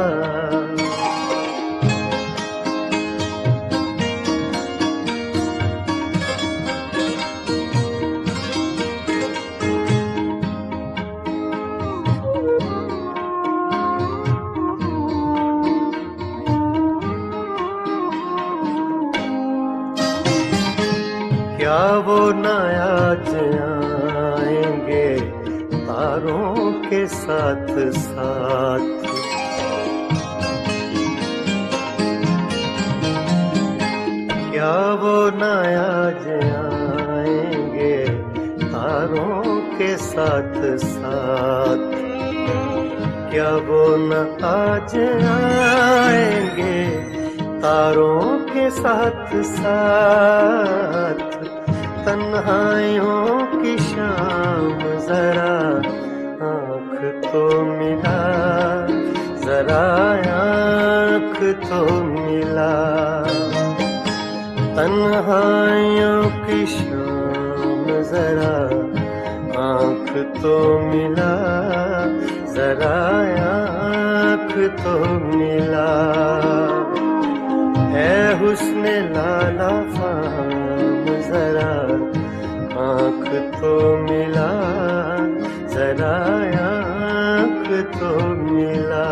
S4: क्या वो न आज आएंगे तारों के साथ साथ, क्या वो न आज आएंगे तारों के साथ साथ, क्या वो न आज आएंगे तारों के साथ साथ। तन्हाइयों की शाम जरा आँख तो मिला, जरा आँख तो मिला। तन्हाइयों की शाम जरा आँख तो मिला, जरा आँख तो मिला। ऐ हुस्न लाला फाम जरा आँख तो मिला, जरा आँख तो मिला।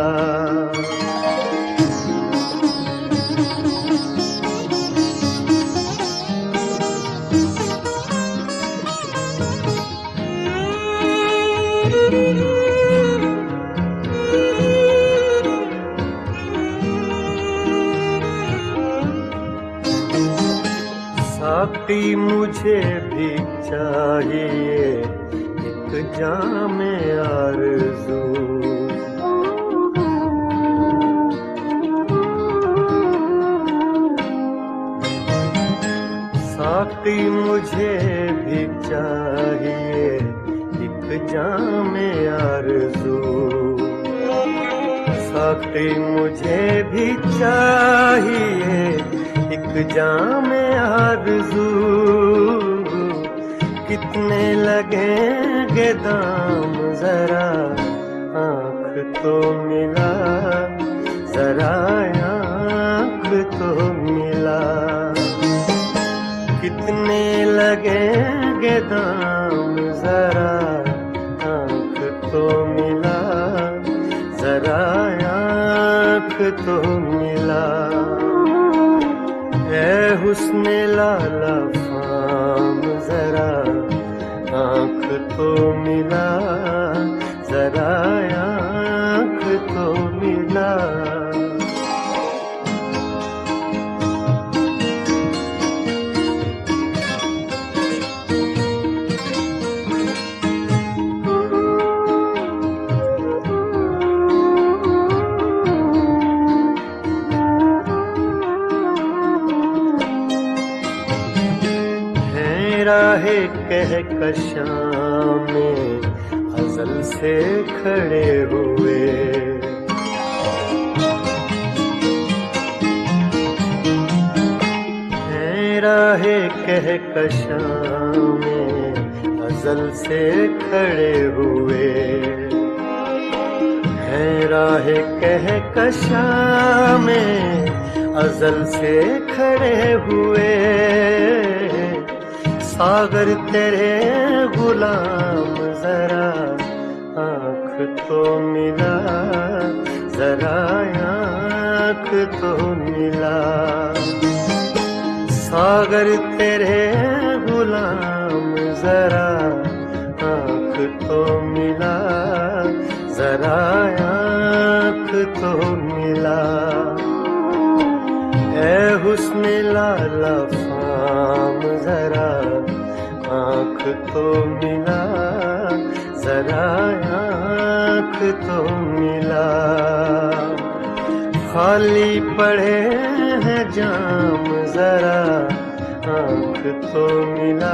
S4: साकी मुझे भी चाहिए एक जाम आरज़ू, साकी मुझे भी चाहिए एक जाम आरज़ू, साकी मुझे भी चाहिए एक जाम आरज़ू। कितने लगेंगे दाम जरा आँख तो मिला, जरा आँख तो मिला। कितने लगेंगे दाम जरा आँख तो मिला, जरा आँख तो मिला। ऐ हुस्न लाला फाम जरा आँख तो मिला, जरा आँख तो मिला। राहे कहकशां में अज़ल से खड़े हुए, हैं राहे कहकशां में अज़ल से खड़े हुए, हैं राहे कहकशां में अज़ल से खड़े हुए। सागर तेरे गुलाम जरा आँख तो मिला, जरा आँख तो मिला। अगर तेरे गुलाम जरा आँख तो मिला, जरा आँख तो मिला। ऐ हुस्न लाला फाम जरा आँख तो मिला, जरा आँख तो मिला। खाली पड़े हैं जाम जरा आँख तो मिला,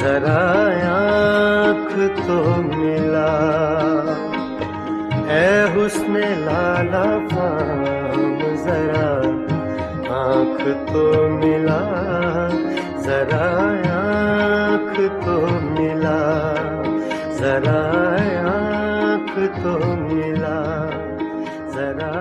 S4: जरा आँख तो मिला। ऐ हुस्न लाला फाम जरा आँख तो मिला, जरा आँख तो मिला, जरा आँख तो मिला, जरा